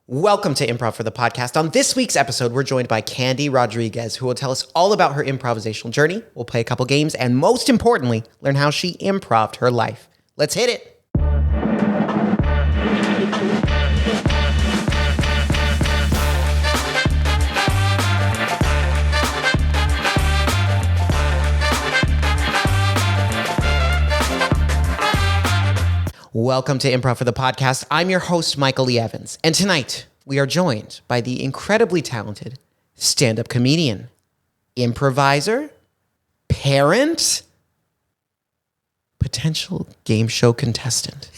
Welcome to Improv for the Podcast. On this week's episode, we're joined by Candi Rodriguez, who will tell us all about her improvisational journey. We'll play a couple games, and most importantly, learn how she improv'd her life. Let's hit it. Welcome to Improv for the Podcast. I'm your host, Michael Lee Evans. And tonight, we are joined by the incredibly talented stand-up comedian, improviser, parent, potential game show contestant,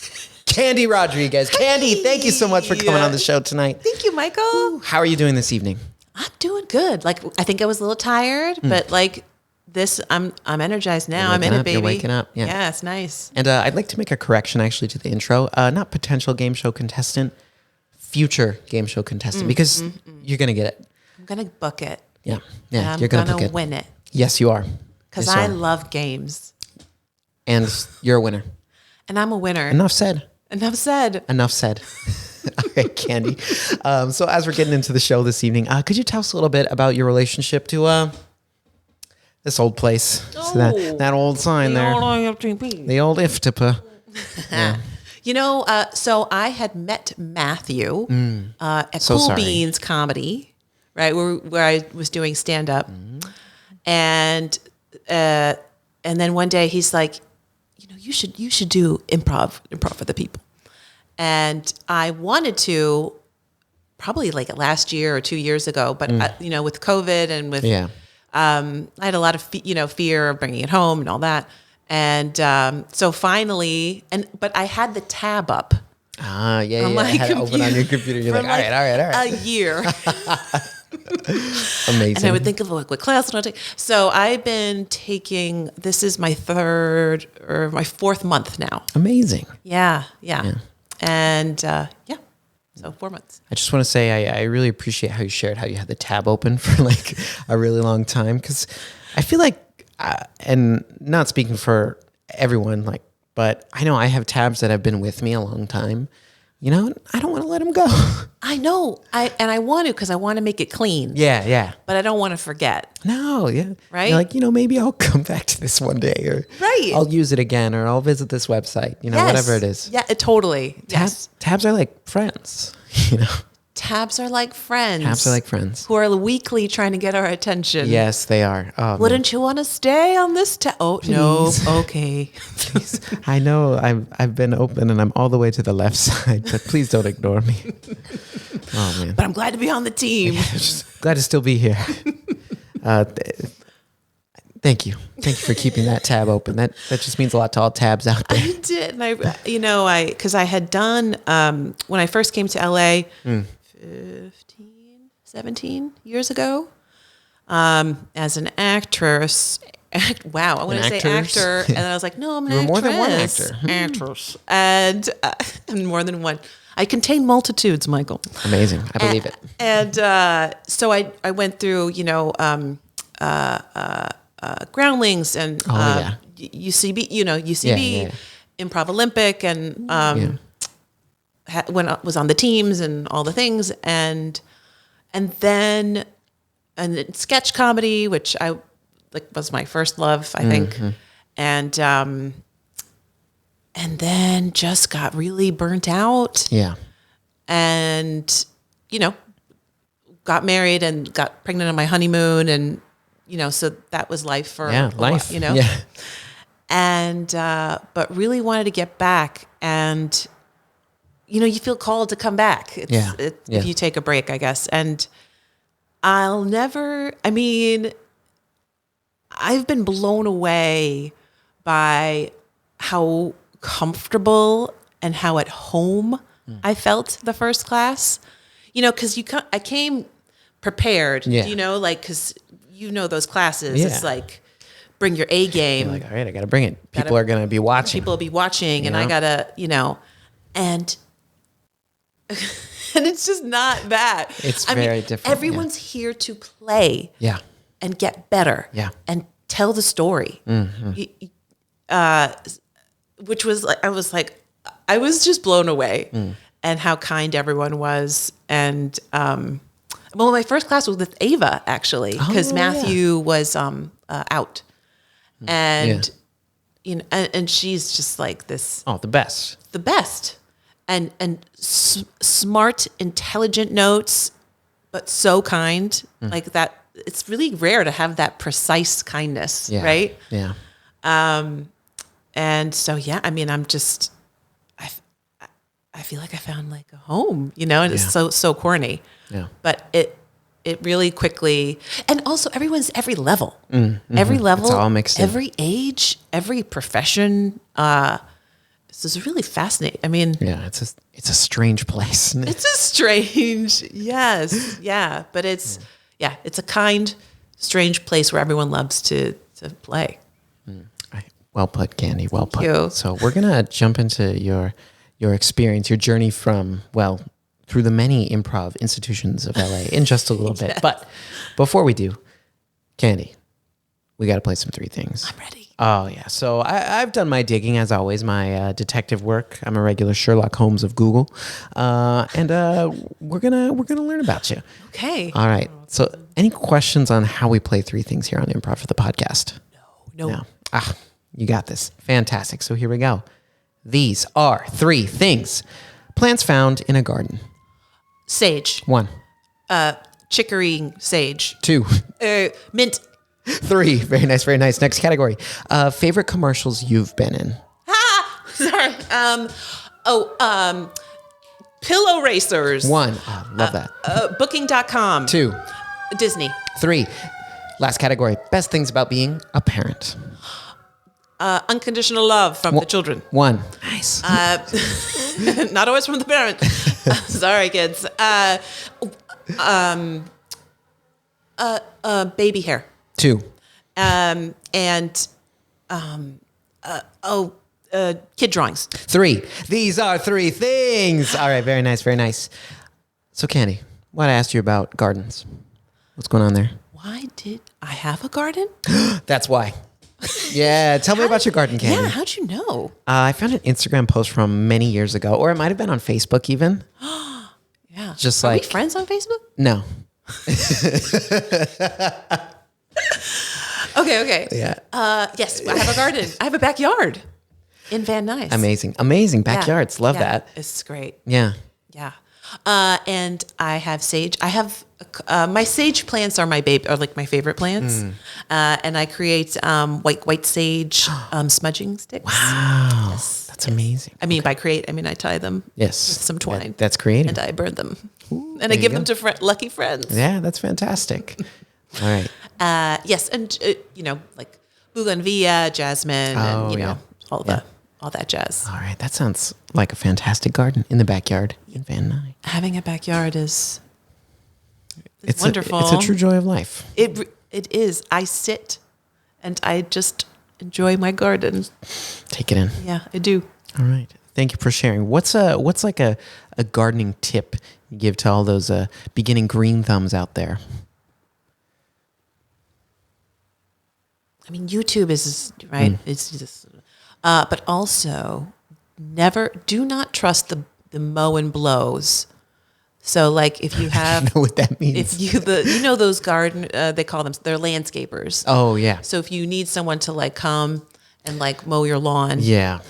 Candi Rodriguez. Candi, thank you so much for coming on the show tonight. Thank you, Michael. How are you doing this evening? I'm doing good. I think I was a little tired, but this, I'm energized now. I'm in it, baby. You're waking up. Yeah, it's nice. And I'd like to make a correction actually to the intro. Not potential game show contestant, future game show contestant, because you're going to get it. I'm going to book it. Yeah, and you're going to book it. I'm going to win it. Yes, you are. Because Yes, you I are. love games. And you're a winner. And I'm a winner. Enough said. Enough said. Enough said. Okay, Candi. So as we're getting into the show this evening, could you tell us a little bit about your relationship to this old place? So that old sign there. The old IFTPA. Yeah. You know, so I had met Matthew at Cool Beans Comedy, right, where I was doing stand-up. And then one day he's like, you know, you should do improv for the people. And I wanted to probably like last year or 2 years ago, but you know, with COVID and with I had a lot of fear of bringing it home and all that. And so finally, but I had the tab up. On my had it open on your computer. You're like, all right. A year. Amazing. And I would think of like what class would I take. So I've been taking, this is my third or my fourth month now. Amazing. Yeah. And so 4 months. I just want to say I really appreciate how you shared how you had the tab open for like a really long time, because I feel like, and not speaking for everyone, but I know I have tabs that have been with me a long time. You know, I don't want to let them go. I know. I want to, because I want to make it clean. Yeah. But I don't want to forget. No, yeah. Right? You're like, maybe I'll come back to this one day, or I'll use it again, or I'll visit this website, whatever it is. Yeah, totally. Yes. Tabs are like friends, Tabs are like friends. Tabs are like friends. Who are weekly trying to get our attention. Yes, they are. Oh, wouldn't you want to stay on this tab? Oh, please. No. Okay. Please. I know I've been open and I'm all the way to the left side, but please don't ignore me. Oh, man. But I'm glad to be on the team. Just glad to still be here. Thank you. Thank you for keeping that tab open. That just means a lot to all tabs out there. I did. And because I had done, when I first came to LA 17 years ago, as an actress. Wow, I want to say actor. And then I was like, no, I'm an actress. More than one actor. Actress. And more than one. I contain multitudes, Michael. Amazing. I believe it. And so I went through, Groundlings and UCB, UCB, Improv Olympic, and when I was on the teams and all the things, and then sketch comedy, which I was my first love, I think, and then just got really burnt out. Yeah, and got married and got pregnant on my honeymoon, and so that was life for life. Yeah. And but really wanted to get back, and you feel called to come back. If you take a break, I guess. And I've been blown away by how comfortable and how at home I felt the first class. Because I came prepared. Because those classes. Yeah. It's like, bring your A game. You're like, all right, I got to bring it. People are going to be watching. People will be watching, and I got to, and it's just not that. It's very different. Everyone's here to play. Yeah. And get better. Yeah. And tell the story. Which was like, I was just blown away. and how kind everyone was. And well, my first class was with Ava, actually, because Matthew was out, and and she's just like this. Oh, the best, and smart, intelligent notes, but so kind, like that. It's really rare to have that precise kindness, right? Yeah. And so, I mean, I feel like I found like a home, and it's so corny. Yeah. But it really quickly, and also everyone's every level, every level, it's all mixed in. Every age, every profession. This is really fascinating. I mean, it's a strange place. It's a strange, yes, yeah, but it's it's a kind, strange place where everyone loves to play. Well put, Candi. Well put. You. So we're gonna jump into your experience, your journey from through the many improv institutions of LA in just a little bit. But before we do, Candi, we got to play some three things. I'm ready. Oh yeah. So I've done my digging as always, my detective work. I'm a regular Sherlock Holmes of Google, and we're gonna learn about you. Okay. All right. So any questions on how we play three things here on Improv for the podcast? No. You got this. Fantastic. So here we go. These are three things. Plants found in a garden. Sage. 1. Chicory sage. 2. Mint. 3. Very nice, very nice. Next category. Favorite commercials you've been in. Sorry. Pillow racers. 1. Love that. Booking.com. 2. Disney. 3. Last category. Best things about being a parent. Unconditional love from the children. 1. Nice. Not always from the parent. Sorry, kids. Baby hair. 2. Kid drawings. 3. These are three things. All right. Very nice. Very nice. So, Candi, what I asked you about gardens. What's going on there? Why did I have a garden? That's why. Yeah. Tell me about your garden, Candi. Yeah. How'd you know? I found an Instagram post from many years ago, or it might have been on Facebook even. Yeah. Just Are like we friends on Facebook? No. Okay. Yeah. Yes, I have a garden. I have a backyard in Van Nuys. Amazing backyards. Love that. It's great. Yeah. Yeah. And I have sage. I have my sage plants are my favorite plants. And I create white sage smudging sticks. Wow. Yes. That's amazing. I mean, by create, I mean I tie them. Yes. With some twine. That's creative. And I burn them. Ooh, and I give them to lucky friends. Yeah, that's fantastic. All right. Yes, and like bougainvillea, jasmine, and all that jazz. All right, that sounds like a fantastic garden in the backyard in Van Nuys. Having a backyard is wonderful. It's a true joy of life. It is. I sit and I just enjoy my garden. Take it in. Yeah, I do. All right. Thank you for sharing. What's like a gardening tip you give to all those beginning green thumbs out there? I mean, YouTube is right. It's just, but also do not trust the mow and blows. So, like, if you have, I know what that means. If those garden, they call them, they're landscapers. Oh yeah. So if you need someone to like come and like mow your lawn, yeah,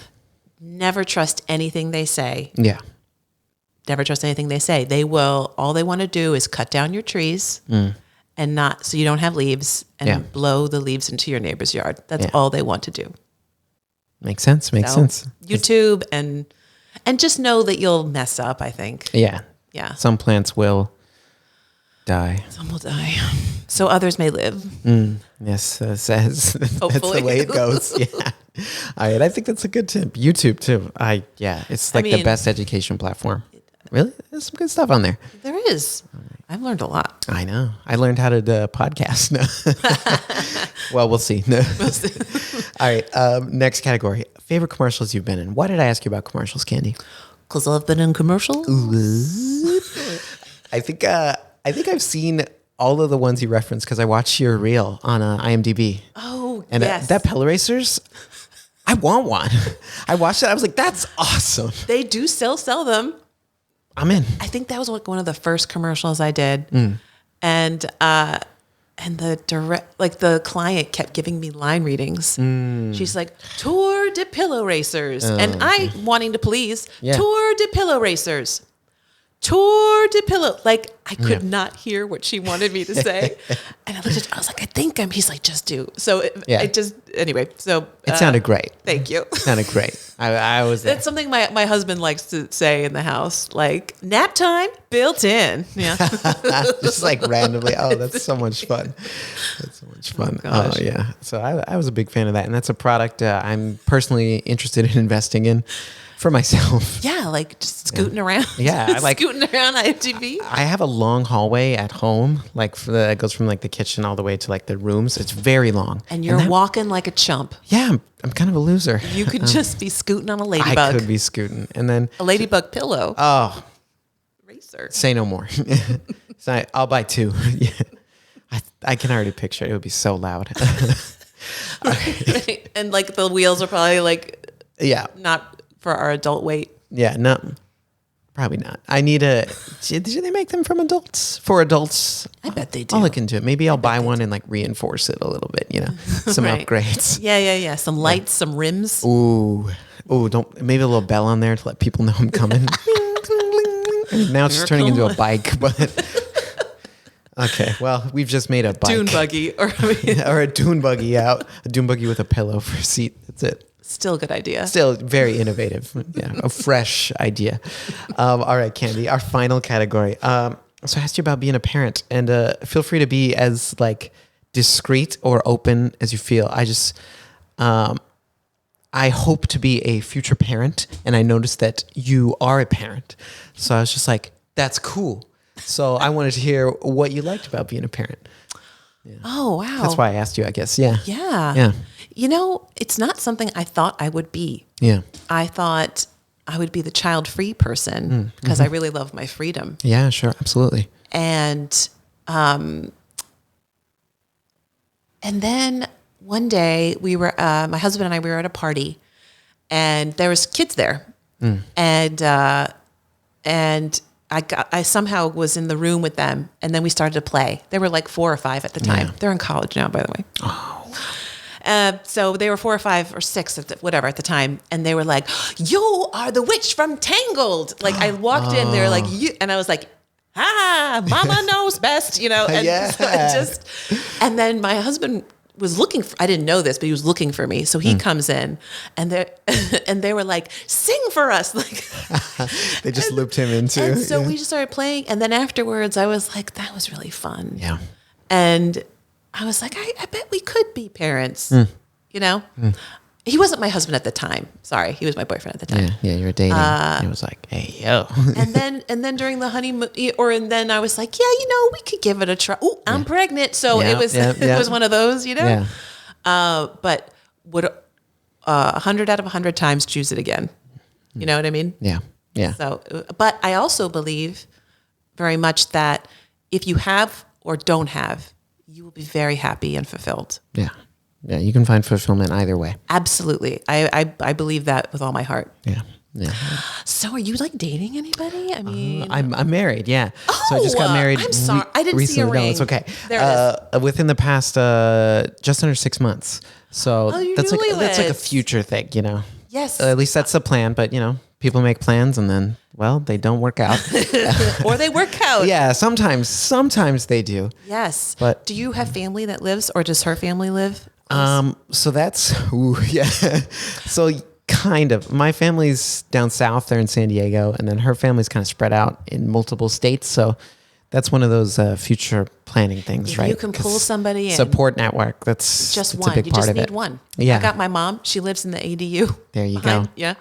never trust anything they say. Yeah. Never trust anything they say. All they want to do is cut down your trees and so you don't have leaves and blow the leaves into your neighbor's yard. That's all they want to do. Makes sense. YouTube and just know that you'll mess up, I think. Yeah. Yeah. Some plants will die. Some will die. So others may live. Yes, that's the way it goes. Yeah. All right. I think that's a good tip. YouTube too. It's like the best education platform. Really? There's some good stuff on there. There is. I've learned a lot. I know. I learned how to do a podcast. No. Well, we'll see. No. All right. Next category. Favorite commercials you've been in. Why did I ask you about commercials, Candi? Because I've been in commercials. I think I've seen all of the ones you referenced because I watched your reel on IMDb. Oh, and yes. That Pell Racers, I want one. I watched it. I was like, that's awesome. They do still sell them. I'm in. I think that was like one of the first commercials I did. And the client kept giving me line readings. She's like, Tour de Pillow Racers. And I wanting to please, Tour de Pillow Racers. Tour de Pillow. Like, I could not hear what she wanted me to say. And I looked at, I was like, he's like, just do. So anyway, so. It sounded great. Thank you. It sounded great. I was there. That's something my husband likes to say in the house, like, nap time built in. Yeah. Just like randomly. Oh, that's so much fun. That's so much fun. Oh yeah. So I was a big fan of that. And that's a product I'm personally interested in investing in. For myself. Yeah, like just scooting around. Yeah, I like scooting around IMDb. I have a long hallway at home, like it goes from like the kitchen all the way to like the rooms. It's very long. And you're walking like a chump. Yeah, I'm kind of a loser. You could just be scooting on a ladybug. I could be scooting. And then a ladybug pillow. Oh. Racer. Say no more. So I'll buy 2. Yeah. I can already picture it. It would be so loud. Right. And like the wheels are probably like not for our adult weight. Yeah, no, probably not. I need a. Did they make them from adults? For adults? I bet they do. I'll look into it. Maybe I'll buy one and like reinforce it a little bit. Some upgrades. Yeah. Some lights, some rims. Ooh, don't maybe a little bell on there to let people know I'm coming. Now it's just turning into a bike, but. Okay, well, we've just made a bike. Dune buggy. Or a dune buggy out. A dune buggy with a pillow for a seat. That's it. Still a good idea. Still very innovative. Yeah, a fresh idea. All right, Candi, our final category. So I asked you about being a parent, and feel free to be as like discreet or open as you feel. I hope to be a future parent, and I noticed that you are a parent. So I was just like, that's cool. So I wanted to hear what you liked about being a parent. Yeah. Oh, wow. That's why I asked you, I guess. Yeah. Yeah. It's not something I thought I would be. Yeah. I thought I would be the child-free person because I really love my freedom. Yeah, sure. Absolutely. And then one day we were, my husband and I, we were at a party and there was kids there. And I somehow was in the room with them, and then we started to play. They were like 4 or 5 at the time. Yeah. They're in college now, by the way. Oh. So they were 4 or 5 or 6, whatever at the time, and they were like, "You are the witch from Tangled." Like I walked in, they were like, "You," and I was like, "Mama knows best," And so and then my husband was looking for, I didn't know this, but he was looking for me. So he comes in and they were like, "Sing for us." Like they just looped him into. And so we just started playing. And then afterwards I was like, that was really fun. Yeah. And I was like, I bet we could be parents, He wasn't my husband at the time. Sorry. He was my boyfriend at the time. Yeah. You were dating. He was like, "Hey, yo." and then during the honeymoon, and then I was like, yeah, we could give it a try. Oh, I'm pregnant. So it was one of those, Yeah. But would 100 out of 100 times choose it again. You know what I mean? Yeah. Yeah. So, but I also believe very much that if you have or don't have, you will be very happy and fulfilled. Yeah. Yeah, you can find fulfillment either way. Absolutely. I believe that with all my heart. Yeah. Yeah. So are you like dating anybody? I mean, I'm married. Yeah. Oh, so I just got married. I'm sorry. I didn't see a ring. No, it's okay. There it is. Within the past, just under 6 months. So that's like a future thing, Yes. At least that's the plan. But people make plans and then, well, they don't work out. Or they work out. Yeah. Sometimes they do. Yes. But do you have family that lives, or does her family live? So that's, So kind of, my family's down south, they're in San Diego, and then her family's kind of spread out in multiple states. So that's one of those future planning things, right? You can pull somebody in. Support network. That's just one. A big part of it. You just need one. Yeah. I got my mom. She lives in the ADU. There you go. Yeah.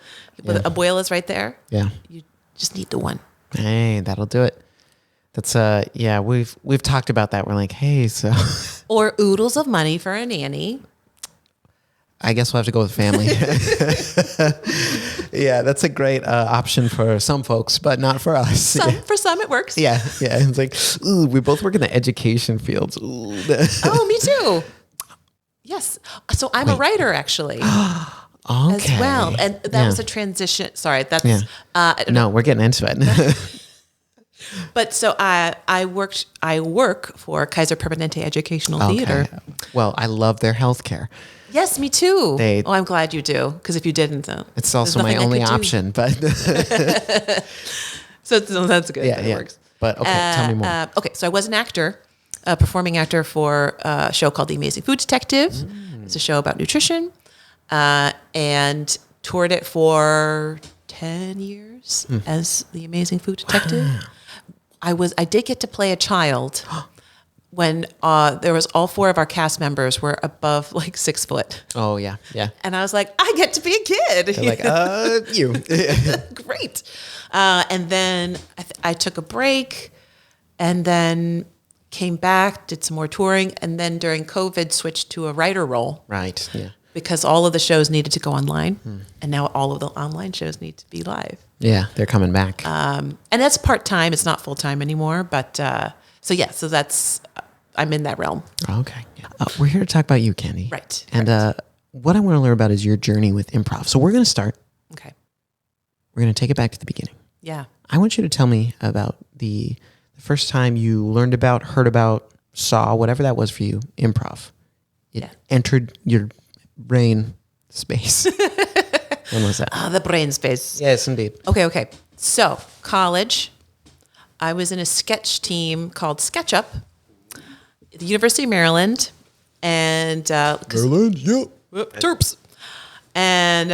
Abuela's right there. Yeah. You just need the one. Hey, that'll do it. That's we've talked about that. We're like, hey, so or oodles of money for a nanny. I guess we'll have to go with family. Yeah, that's a great option for some folks, but not for us. For some, it works. Yeah. It's like, ooh, we both work in the education fields. Oh, me too. Yes. So I'm a writer, actually. Okay. As well. And that was a transition. Sorry, that's... No, we're getting into it. But so I work for Kaiser Permanente Educational Theater. Well, I love their healthcare. Yes, me too. I'm glad you do, because if you didn't, it's also my only option. But so that's good. Yeah, it works. But okay, tell me more. Okay, so I was an actor, a performing actor for a show called The Amazing Food Detective. It's a show about nutrition, and toured it for 10 years as The Amazing Food Detective. Wow. I did get to play a child when there was all 4 of our cast members were above like 6 foot. Oh yeah, yeah. And I was like, I get to be a kid. They're like, you. Great. And then I took a break, and then came back, did some more touring, and then during COVID switched to a writer role. Right. Yeah. Because all of the shows needed to go online, and now all of the online shows need to be live. Yeah, they're coming back. And that's part-time. It's not full-time anymore. But so that's, I'm in that realm. Okay. Yeah. We're here to talk about you, Candi. Right. And what I want to learn about is your journey with improv. So we're going to start. Okay. We're going to take it back to the beginning. Yeah. I want you to tell me about the first time you learned about, heard about, saw, whatever that was for you, improv. It entered your brain space. When was that? The brain space. Yes, indeed. Okay. So, college, I was in a sketch team called SketchUp at the University of Maryland. And Maryland, yeah. Terps. And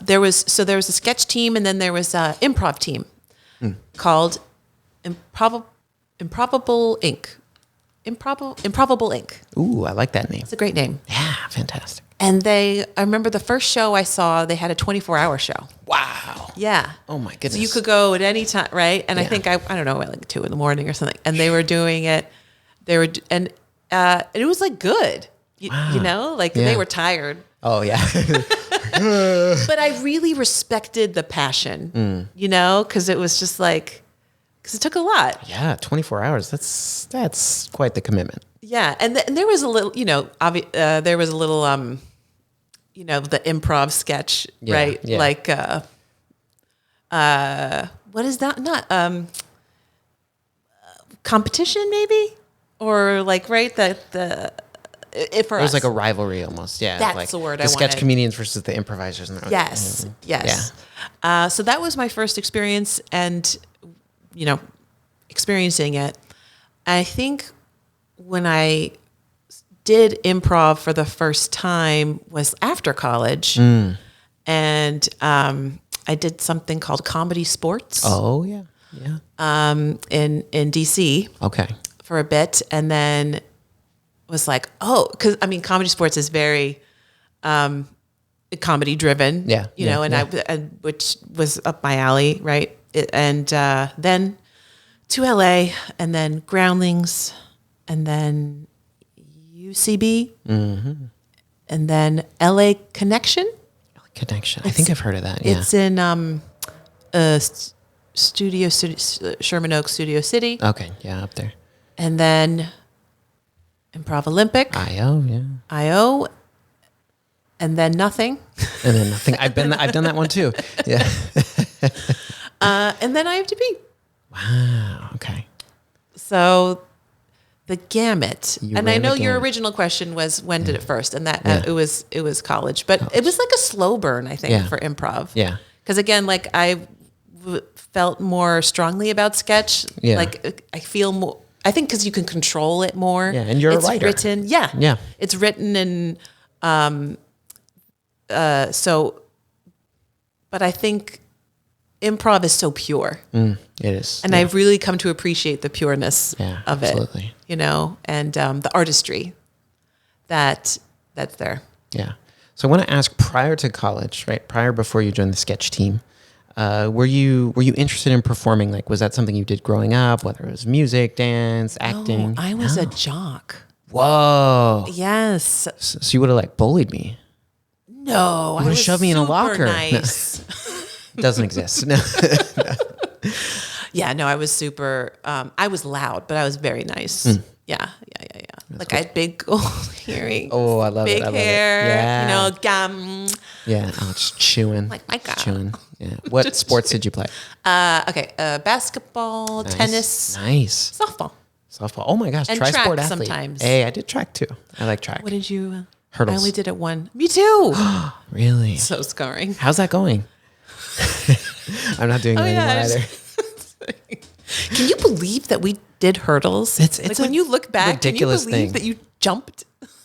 there was a sketch team, and then there was an improv team called Improbable Inc. Improbable Inc. Ooh, I like that name. It's a great name. Yeah, fantastic. And I remember the first show I saw, they had a 24-hour show. Wow. Yeah. Oh my goodness. So you could go at any time, right? And I think I don't know, like 2 a.m. or something. And they were doing it. And it was like good. You know, like they were tired. Oh yeah. But I really respected the passion, you know, because it was just like, because it took a lot. Yeah, 24 hours. That's quite the commitment. Yeah, and there was a little, you know, there was a little, you know, the improv sketch, right? Yeah. Like, what is that? Not competition, maybe, or like, right? It was like a rivalry almost. Yeah, that's like the word. The sketch comedians versus the improvisers. Yes. Yeah. So that was my first experience, and you know, experiencing it. I think when I did improv for the first time was after college, and I did something called Comedy Sports. Oh yeah. In DC. Okay. For a bit, and then was like, oh, because I mean, Comedy Sports is very comedy driven. Yeah. You know, I which was up my alley, right? And then to LA, and then Groundlings, and then UCB, and then LA Connection. I think I've heard of that. Yeah. It's in Sherman Oaks, Studio City. Okay. Yeah, up there. And then Improv Olympic. IO. And then nothing. I've done that one too. Yeah. And then IFTP. Wow. Okay. So the gamut. And I know your original question was when did it first, and that it was college, but it was like a slow burn, I think, for improv. Yeah. Because again, like I felt more strongly about sketch. Yeah. Like I feel more. I think because you can control it more. Yeah, and you're a writer. It's written. Yeah. Yeah. It's written and but I think improv is so pure. It is. And I've really come to appreciate the pureness of absolutely. it. You know, and the artistry that's there. Yeah. So I want to ask, prior to college, right? Before you joined the sketch team, were you interested in performing? Like, was that something you did growing up, whether it was music, dance, acting? I was a jock. Whoa. Yes. So you would have like bullied me. No. You would have shoved me in a locker. Nice. No. Doesn't exist. No. Yeah, no, I was super, I was loud, but I was very nice. Yeah. Like cool. I had big gold earrings. Oh, I love big it. Big hair, Yeah. you know, Yeah. Oh, just chewing. Like, my God. Chewing. Yeah. What sports did you play? Okay. Basketball, tennis, Nice. softball. Softball. Oh my gosh. And Tri-sport track athlete. sometimes. Hey, I did track too. I like track. What did you? Hurdles. I only did it one. Me too. Really? So scarring. How's that going? I'm not doing it anymore either. Can you believe that we did hurdles? It's like when you look back, ridiculous can you believe thing. that you jumped?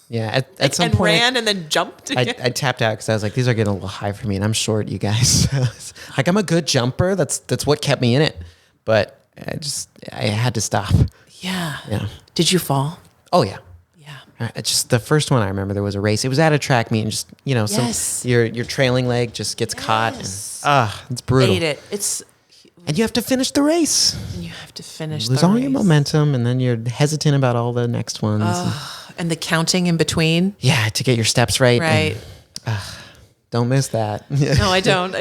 Yeah, at some and point, ran and then jumped. I tapped out because I was like, these are getting a little high for me, and I'm short, you guys. Like, I'm a good jumper. That's what kept me in it, but I had to stop. Yeah. Yeah. Did you fall? Oh yeah. Yeah. It's just the first one I remember. There was a race. It was at a track meet, and just Yes. your trailing leg just gets caught, and it's brutal. Ate it. And you have to finish the race. And you have to finish. Lose the all race. your momentum, and then you're hesitant about all the next ones. And the counting in between. Yeah, to get your steps right. Right. And, don't miss that. No, I don't.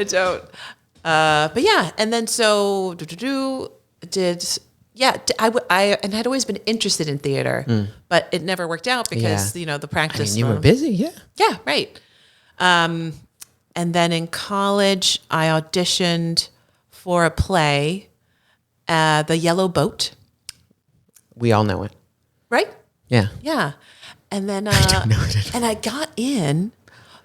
But yeah, and then so I I'd always been interested in theater, but it never worked out because the practice. You were busy, yeah. Yeah, right. And then in college, I auditioned for a play, The Yellow Boat. We all know it. Right? Yeah. Yeah. And then I don't know it. and I got in,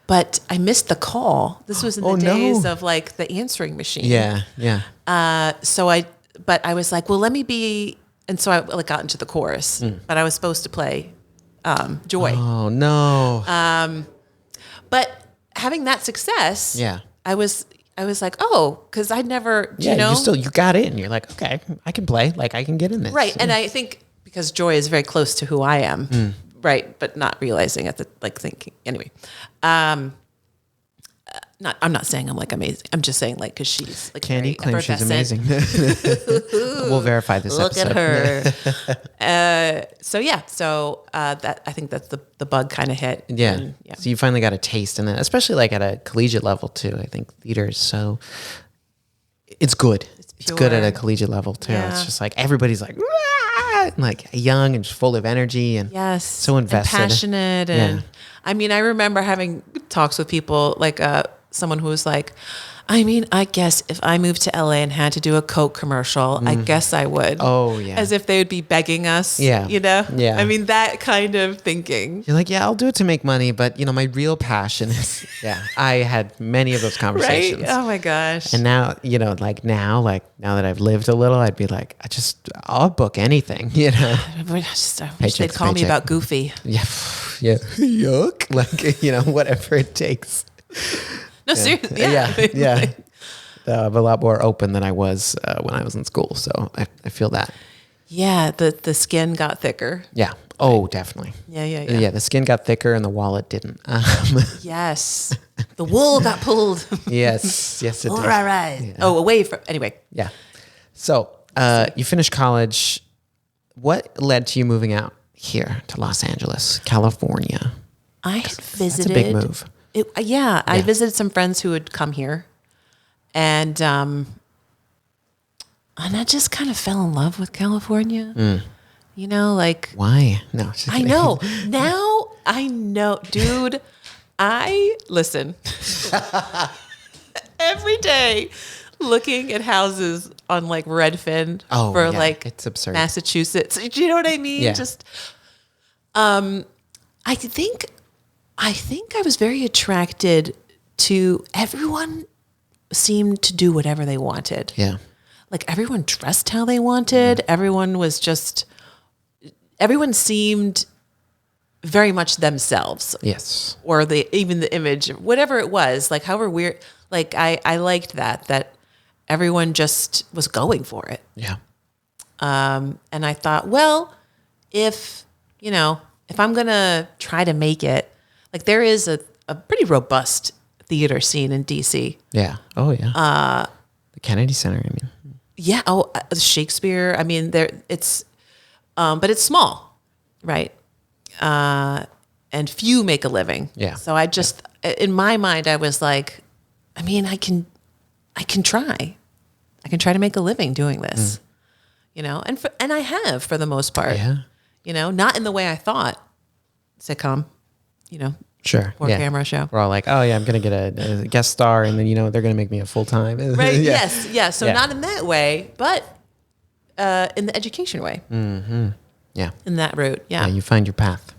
but I missed the call. This was in the days of like the answering machine. Yeah, yeah. But I was like, well, let me be, and so I got into the chorus, but I was supposed to play Joy. Oh no. But having that success, Yeah. I was like, oh, because I'd never, you got in. You're like, okay, I can play. Like, I can get in this. right. And I think because Joy is very close to who I am, right, but not realizing thinking anyway. I'm not saying I'm like amazing. I'm just saying like because she's like Candi very claims she's effervescent. amazing. We'll verify this Look episode. at her. So that I think that's the bug kind of hit. Yeah. And, So you finally got a taste in it, especially like at a collegiate level too. I think theater is so it's good. It's good at a collegiate level too. Yeah. It's just like everybody's like like young and just full of energy and so invested, and passionate. And I mean, I remember having talks with people like someone who was like, I mean, I guess if I moved to LA and had to do a Coke commercial, I guess I would. Oh, yeah. As if they would be begging us. Yeah. Yeah. I mean, that kind of thinking. You're like, yeah, I'll do it to make money, but my real passion is, I had many of those conversations. Right? Oh my gosh. And now, now that I've lived a little, I'd be like, I'll book anything, I wish they'd call me about Goofy. Yeah. Yeah. Yuck. Like, whatever it takes. No, seriously. Yeah. I'm a lot more open than I was when I was in school. So I feel that. Yeah. The skin got thicker. Yeah. Oh, definitely. Yeah. Yeah. The skin got thicker and the wallet didn't. Yes. The wool got pulled. Yes, it did. All right. Yeah. Oh, away from, anyway. Yeah. So you finished college. What led to you moving out here to Los Angeles, California? I had visited. That's a big move. I visited some friends who had come here, and I just kind of fell in love with California. Like why? No, I know now. I know, dude. I listen every day, looking at houses on like Redfin like it's absurd. Massachusetts. Do you know what I mean? Yeah. Just, I think I was very attracted to everyone seemed to do whatever they wanted. Yeah. Like everyone dressed how they wanted. Everyone seemed very much themselves. Yes. Or even the image, whatever it was, like however weird, like I liked that everyone just was going for it. Yeah. And I thought, well, if I'm going to try to make it, like there is a pretty robust theater scene in DC. Yeah. Oh yeah. The Kennedy Center, I mean. Yeah. Oh, Shakespeare. I mean, it's, but it's small, right? And few make a living. Yeah. So I just, in my mind, I was like, I mean, I can try to make a living doing this, and I have for the most part. Yeah. Not in the way I thought. Sitcom, Sure. camera show. We're all like, oh yeah, I'm going to get a guest star, and then, they're going to make me a full-time. Right. Yes. Yeah. So not in that way, but in the education way. Mm-hmm. Yeah. In that route. Yeah. You find your path.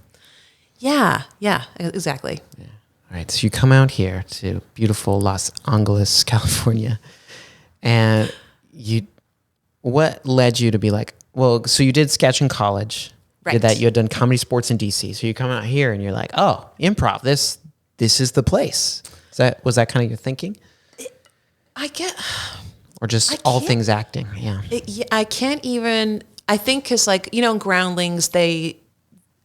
Yeah. Yeah. Exactly. Yeah. All right. So you come out here to beautiful Los Angeles, California, and what led you to be like, well, so you did sketch in college. Right. Did that. You had done comedy sports in DC. So you come out here and you're like, oh, improv, this is the place. Was that kind of your thinking? Or just all things acting? Yeah. I can't even, I think because in Groundlings, they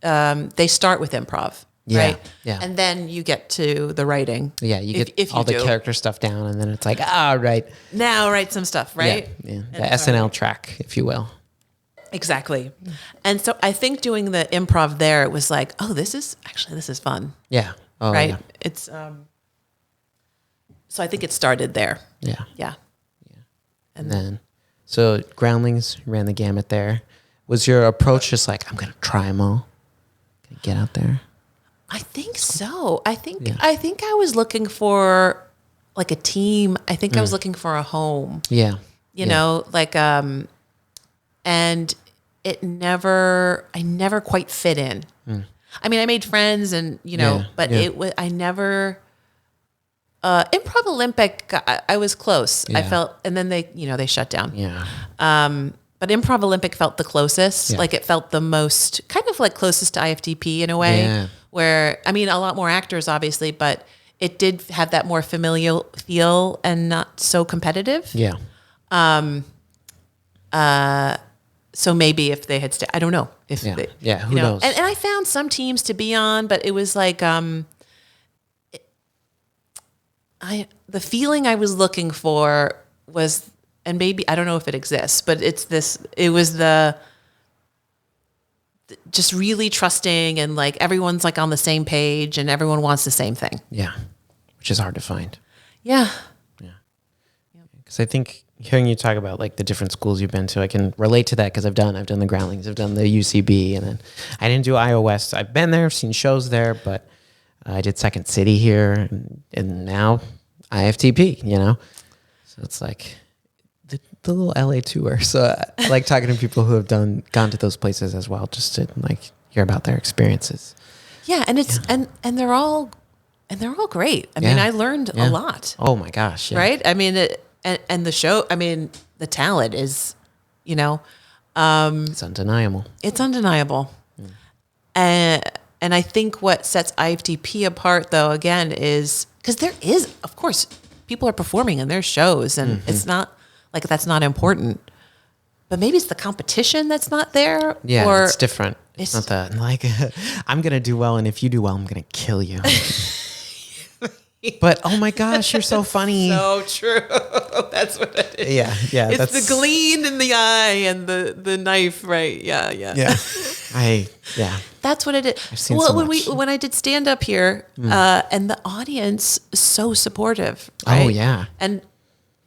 start with improv. Yeah, right? yeah. And then you get to the writing. Yeah, you get if all the character stuff down, and then it's like, right. Now write some stuff, right? Yeah. The SNL track, if you will. Exactly. And so I think doing the improv there, it was like, oh, this is fun. Yeah. Oh, right? yeah. It's, so I think it started there. Yeah. Yeah. And then, so Groundlings ran the gamut there. Was your approach just like, I'm going to try them all? Get out there? I think so. I think I was looking for like a team. I think I was looking for a home. Yeah. You know, and I never quite fit in. I mean, I made friends and, but I never, Improv Olympic, I was close. I felt, and then they shut down. Yeah. But Improv Olympic felt the closest. Like it felt the most kind of like closest to IFTP in a way where, I mean, a lot more actors obviously, but it did have that more familial feel and not so competitive. Yeah. So maybe if they had stayed, I don't know if who knows? knows? And I found some teams to be on, but it was like, the feeling I was looking for was, and maybe, I don't know if it exists, but it was just really trusting and like everyone's like on the same page and everyone wants the same thing. Yeah. Which is hard to find. Yeah. Yeah. Because I think hearing you talk about like the different schools you've been to, I can relate to that because I've done the Groundlings, I've done the UCB, and then I didn't do Iowa West. I've been there, I've seen shows there, but I did Second City here and now IFTP, So it's like the little LA tour. So I like talking to people who have gone to those places as well, just to like hear about their experiences. Yeah, and it's and they're all great. I mean, I learned a lot. Oh my gosh! Yeah. Right? I mean, and the show. I mean, the talent is, it's undeniable. It's undeniable. And I think what sets IFTP apart, though, again, is because there is, of course, people are performing in their shows, and it's not like that's not important. But maybe it's the competition that's not there. Yeah, or it's different. It's not that like I'm gonna do well, and if you do well, I'm gonna kill you. But oh my gosh, you're so funny. So true. That's what it is. Yeah. It's the gleam in the eye and the knife, right? Yeah. Yeah. That's what it is. I've seen so much. when I did stand up here, and the audience is so supportive. Right? Oh yeah.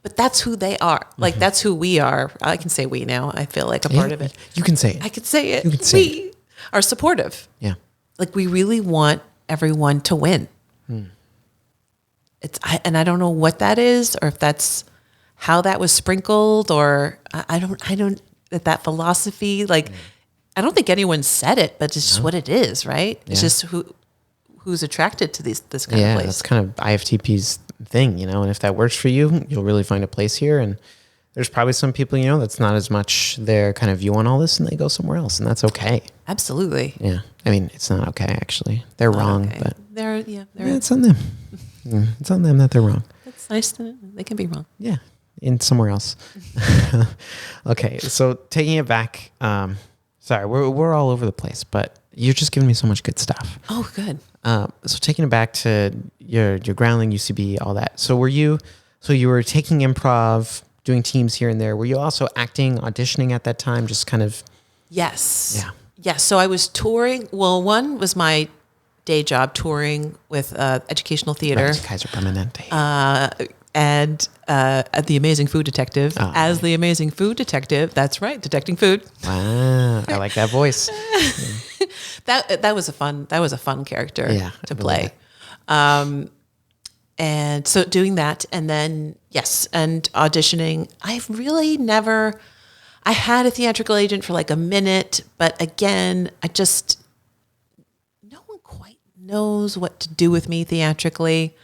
But that's who they are. Like that's who we are. I can say we now. I feel like a part of it. You can say it. I could say it. You can say we are supportive. Yeah. Like we really want everyone to win. And I don't know what that is, or if that's how that was sprinkled, or I don't that philosophy. Like I don't think anyone said it, but it's just what it is, right? It's just who's attracted to this kind of place. Yeah, that's kind of IFTP's thing, And if that works for you, you'll really find a place here. And there's probably some people, that's not as much their kind of view on all this, and they go somewhere else, and that's okay. Absolutely. Yeah, I mean, it's not okay actually. They're wrong, okay. but it's on them. It's on them that they're wrong. It's nice that they can be wrong. Yeah, in somewhere else. Okay, so taking it back. Sorry, we're all over the place, but you're just giving me so much good stuff. Oh, good. So taking it back to your Groundling, UCB, all that. So you were taking improv, doing teams here and there. Were you also acting, auditioning at that time? Just kind of. Yes. Yeah. Yes. So I was touring. Well, one was my day job touring with educational theater. Right, Kaiser Permanente. And at the Amazing Food Detective, as the Amazing Food Detective. That's right, detecting food. Wow, I like that voice. That was a fun character to play. And so doing that, and then yes, and auditioning. I've really never. I had a theatrical agent for like a minute, but again, no one quite knows what to do with me theatrically,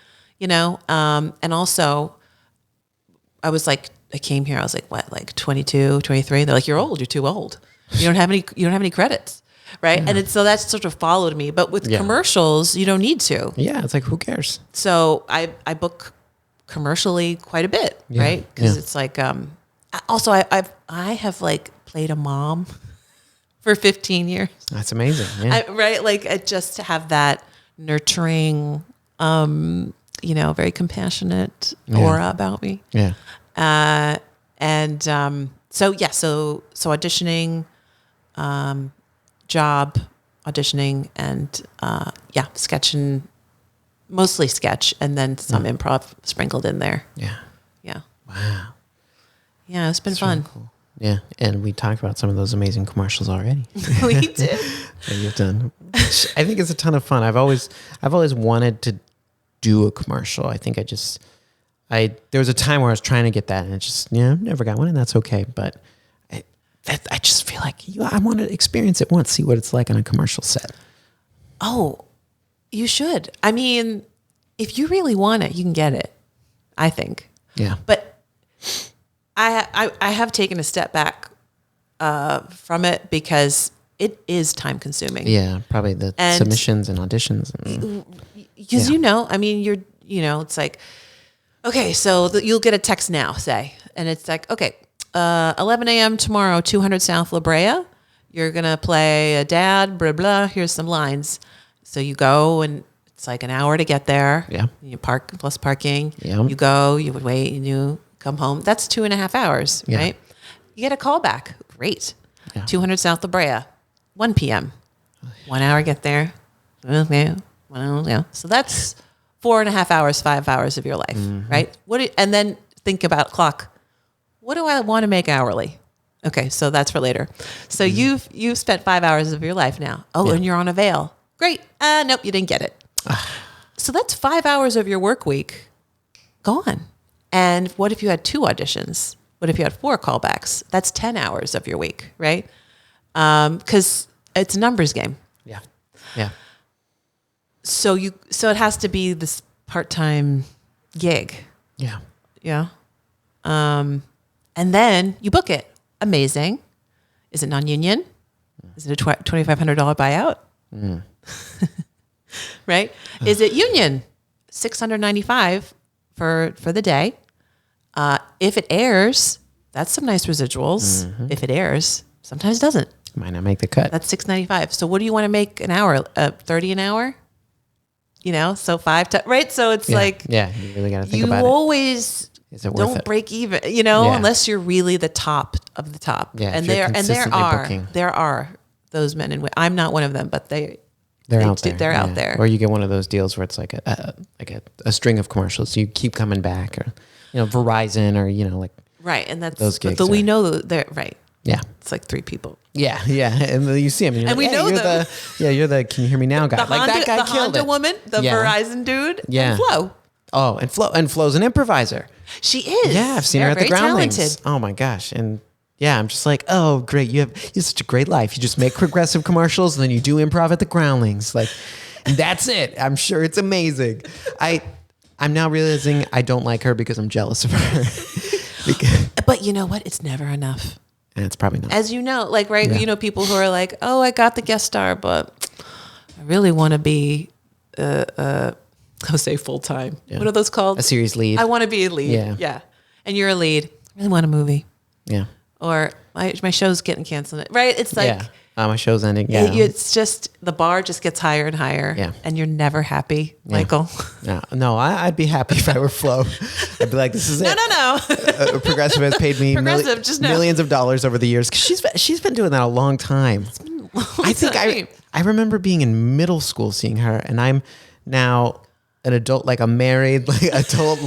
and also I came here, I was like, what, like 22, 23? They're like, you're old, you're too old. You don't have any credits. Right. Yeah. And so that sort of followed me, but with commercials, you don't need to. Yeah. It's like, who cares? So I book commercially quite a bit, right? Because it's like, also I have like played a mom for 15 years. That's amazing. Yeah. Right. Like just to have that nurturing, very compassionate aura about me. Yeah. So auditioning, job, auditioning, and sketching, mostly sketch, and then some improv sprinkled in there. Yeah. Yeah. Wow. Yeah, it's been fun. Really cool. Yeah, and we talked about some of those amazing commercials already. We did. That you've done. I think it's a ton of fun. I've always wanted to do a commercial. I think there was a time where I was trying to get that, and it just never got one, and that's okay. But I just feel like I want to experience it once, see what it's like on a commercial set. Oh, you should. I mean, if you really want it, you can get it, I think. Yeah. But I have taken a step back from it because it is time consuming. Yeah, probably the submissions and auditions. Because it's like, okay, so you'll get a text now, say, and it's like, okay, 11 a.m. tomorrow, 200 South La Brea. You're going to play a dad, blah, blah. Here's some lines. So you go, and it's like an hour to get there. Yeah. You park plus parking. Yeah. You go, you would wait, and you come home. That's 2.5 hours, right? You get a call back. Great. Yeah. 200 South La Brea, 1 p.m. 1 hour, get there. Okay. So that's 4.5 hours, 5 hours of your life, right? And then think about clock. What do I want to make hourly? Okay, so that's for later. So you've spent 5 hours of your life now. Oh, and you're on Avail. Great. Nope, you didn't get it. So that's 5 hours of your work week gone. And what if you had 2 auditions? What if you had 4 callbacks? That's 10 hours of your week, right? Because it's a numbers game. Yeah. Yeah. So it has to be this part-time gig. Yeah. Yeah. And then you book it. Amazing. Is it non-union? Is it a $2,500 buyout? Right? Is it union? $695 for the day. If it airs, that's some nice residuals. If it airs, sometimes it doesn't. Might not make the cut. That's $695. So what do you want to make an hour? $30 an hour? So 5 times, right? So it's like, you really got to think about it. You always don't break even, unless you're really the top of the top. Yeah, and there are those men and women. I'm not one of them, but they're out there. They're out there. Or you get one of those deals where it's like a string of commercials. So you keep coming back, or Verizon, or right. And that's those gigs. But we know they're right. Yeah, it's like 3 people. Yeah, and you see them, and we know them. You're the can you hear me now guy. That guy killed Honda it. Woman, the Verizon dude, and Flo. Oh, and Flo's an improviser. She is. Yeah, I've seen her at the Groundlings. Talented. Oh my gosh, and I'm just like, oh great, you have such a great life. You just make progressive commercials, and then you do improv at the Groundlings, and that's it. I'm sure it's amazing. I'm now realizing I don't like her because I'm jealous of her. But you know what? It's never enough. And it's probably not. As you know, people who are like, oh, I got the guest star, but I really want to be, I'll say full time. Yeah. What are those called? A series lead. I want to be a lead. Yeah. And you're a lead. I really want a movie. Yeah. Or my show's getting canceled. Right? It's like. My show's ending. Yeah. It's just, the bar just gets higher and higher. Yeah. And you're never happy, Michael. No, I'd be happy if I were Flo. I'd be like, this is it. No. Progressive has paid me millions of dollars over the years. Cause she's been doing that a long time. It's been a long time. I remember being in middle school seeing her, and I'm now an adult, like a married, adult,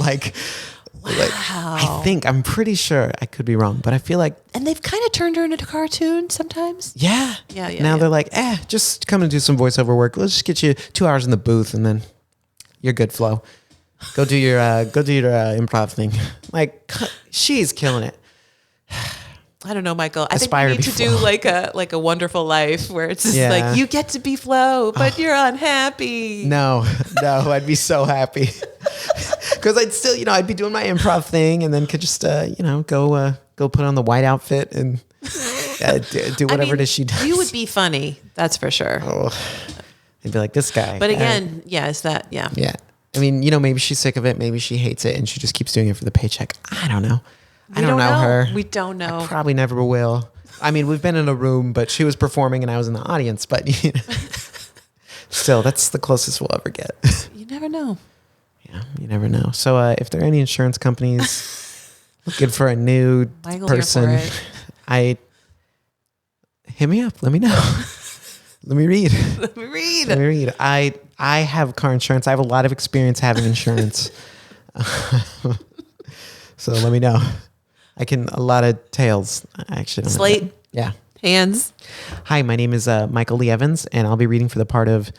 Wow. I'm pretty sure, I could be wrong, but I feel like. And they've kind of turned her into a cartoon sometimes. Yeah. Now they're like, just come and do some voiceover work. Let's just get you 2 hours in the booth, and then you're good, Flo. Go do your improv thing. Like, she's killing it. I don't know, Michael. I Aspire think we need to do like a Wonderful Life where it's just like you get to be Flo, but you're unhappy. No, I'd be so happy because I'd still, I'd be doing my improv thing and then could just, go put on the white outfit and do whatever it is she does. You would be funny, that's for sure. I'd be like this guy. But again, is that Yeah. I mean, maybe she's sick of it, maybe she hates it, and she just keeps doing it for the paycheck. I don't know. I don't know her. We don't know. I probably never will. I mean, we've been in a room, but she was performing and I was in the audience. But still, that's the closest we'll ever get. You never know. Yeah, you never know. So if there are any insurance companies looking for a new person, hit me up. Let me know. Let me read. I have car insurance. I have a lot of experience having insurance. So let me know. A lot of tales. I actually don't know. Slate. Yeah. Hands. Hi, my name is Michael Lee Evans, and I'll be reading for the part of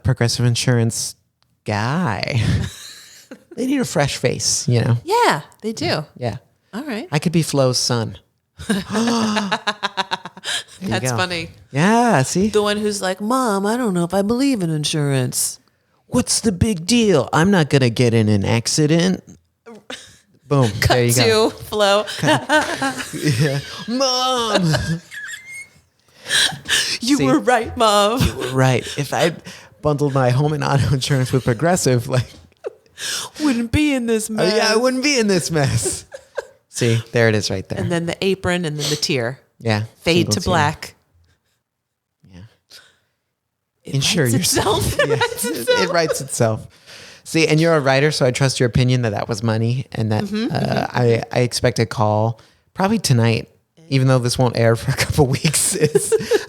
Progressive Insurance guy. They need a fresh face, Yeah, they do. Yeah. All right. I could be Flo's son. That's funny. Yeah, see? The one who's like, Mom, I don't know if I believe in insurance. What's the big deal? I'm not going to get in an accident. Boom. Cut there you go. Flo. Yeah. Mom. You were right, Mom. You were right. If I bundled my home and auto insurance with Progressive, wouldn't be in this mess. Yeah, I wouldn't be in this mess. See, there it is right there. And then the apron and then the tear. Yeah. Fade to black. Yeah. It writes itself. It writes itself. See, and you're a writer, so I trust your opinion that was money, and that I expect a call probably tonight, even though this won't air for a couple weeks.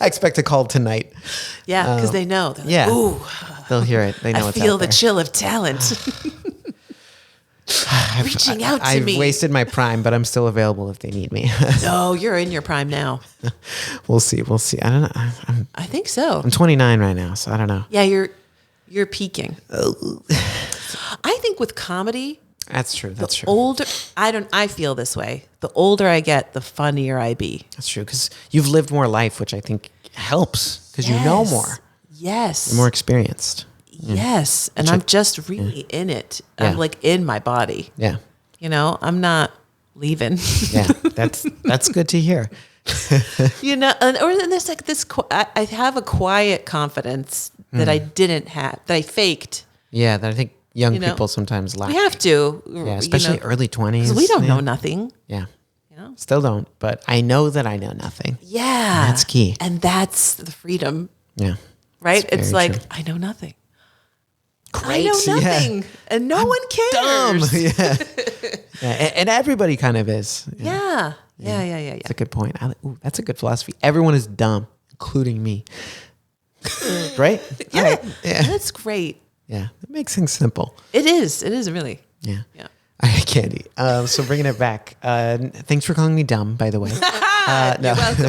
I expect a call tonight. Yeah, because they know. They're like, ooh, they'll hear it. They know I it's feel out the there. Chill of talent. Reaching out to me. I've wasted my prime, but I'm still available if they need me. No, you're in your prime now. We'll see. I don't know. I think so. I'm 29 right now, so I don't know. Yeah, you're peaking. I think with comedy, that's true. Older, I feel this way. The older I get, the funnier I be. That's true because you've lived more life, which I think helps because you know more. Yes. You're more experienced. Yes, and I'm just really in it. I'm like in my body. Yeah. I'm not leaving. Yeah, that's good to hear. And there's like this. I have a quiet confidence that I didn't have, that I faked. Yeah, that I think young people sometimes lack. We have to. Yeah, especially early 20s. Because we don't know nothing. Yeah. Still don't, but I know that I know nothing. Yeah. And that's key. And that's the freedom. Yeah. Right? It's like, true. I know nothing. Great. I know nothing. And no one cares. Dumb. Yeah. And everybody kind of is. Yeah. That's a good point. That's a good philosophy. Everyone is dumb, including me. Right? Yeah. Right. Yeah. That's great. Yeah. It makes things simple. It is. It is really. Yeah. All right, Candi. So bringing it back. Thanks for calling me dumb, by the way. No. You're welcome.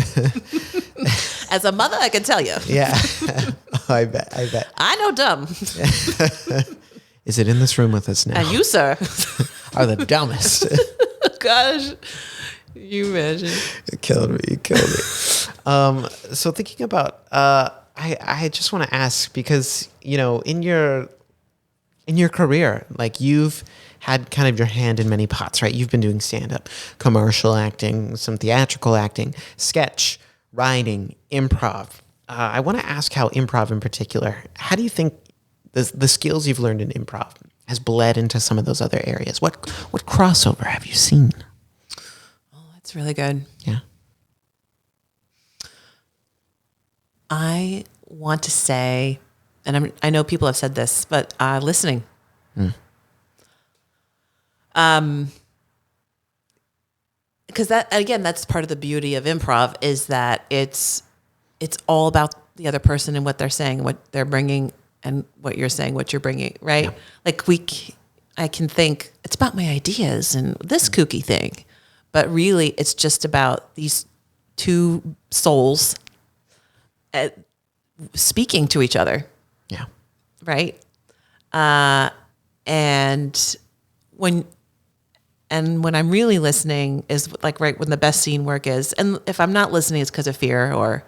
As a mother, I can tell you. Yeah. I bet. I know dumb. Is it in this room with us now? And you, sir, are the dumbest. Gosh. You imagine. You killed me. So thinking about, I just want to ask because, in your career, like you've had kind of your hand in many pots, right? You've been doing stand-up, commercial acting, some theatrical acting, sketch, writing, improv. I want to ask how improv in particular, how do you think the skills you've learned in improv has bled into some of those other areas? What crossover have you seen? Oh, that's really good. Yeah. I want to say, and I know people have said this, but listening. Because that's part of the beauty of improv is that it's all about the other person and what they're saying, what they're bringing, and what you're saying, what you're bringing, right? Yeah. Like I can think it's about my ideas and this kooky thing, but really it's just about these two souls speaking to each other. Yeah. Right. And when I'm really listening is like right when the best scene work is. And if I'm not listening, it's because of fear or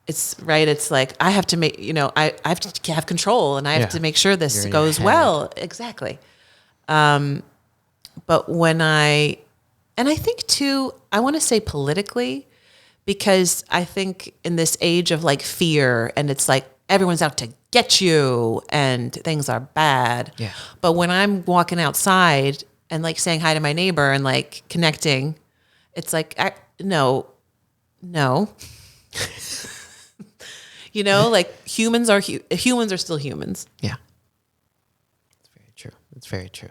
it's right. It's like, I have to make, I have to have control and I have to make sure this goes well. Exactly. But and I think too, I want to say politically, because I think in this age of like fear and it's like everyone's out to get you and things are bad. Yeah. But when I'm walking outside and like saying hi to my neighbor and like connecting, it's like, no. Like humans are still humans. Yeah. It's very true. It's very true.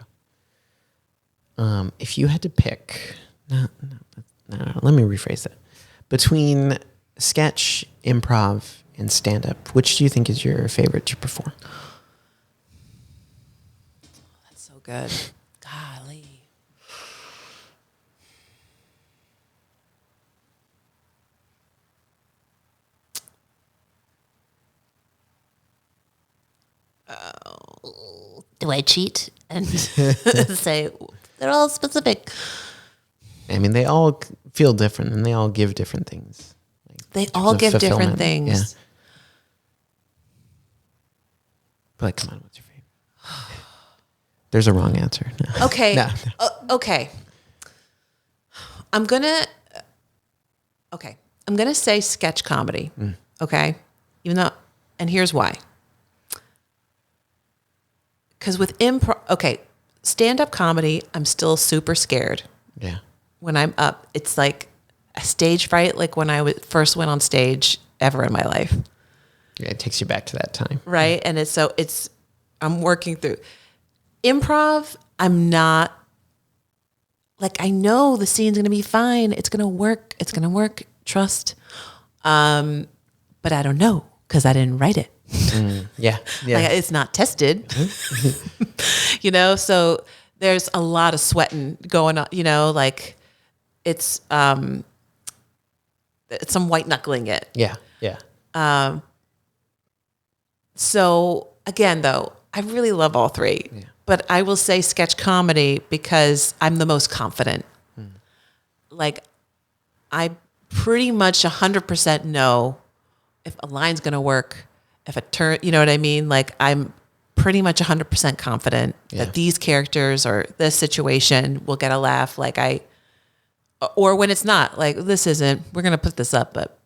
If you had to pick, no, let me rephrase that. Between sketch, improv, and stand-up, which do you think is your favorite to perform? That's so good. Golly. Do I cheat and say they're all specific? I mean, they all feel different and they all give different things. They all give different things. Yeah. But like, come on, what's your favorite? There's a wrong answer. No. Okay. No. Okay. I'm gonna say sketch comedy. Okay. Even though, and here's why. Because with improv, stand-up comedy, I'm still super scared. Yeah. When I'm up, it's like a stage fright, like when I first went on stage ever in my life. Yeah, it takes you back to that time. Right. And I'm working through improv. I'm not like, I know the scene's going to be fine. It's going to work. It's going to work. Trust. But I don't know because I didn't write it. Yeah. Like, it's not tested, so there's a lot of sweating going on, like it's some white knuckling it. Yeah. Yeah. So again, though, I really love all three, but I will say sketch comedy because I'm the most confident. Like I pretty much 100% know if a line's going to work, if a turn, you know what I mean? Like I'm pretty much 100% confident that these characters or this situation will get a laugh. Or when it's not, like this isn't, we're going to put this up, but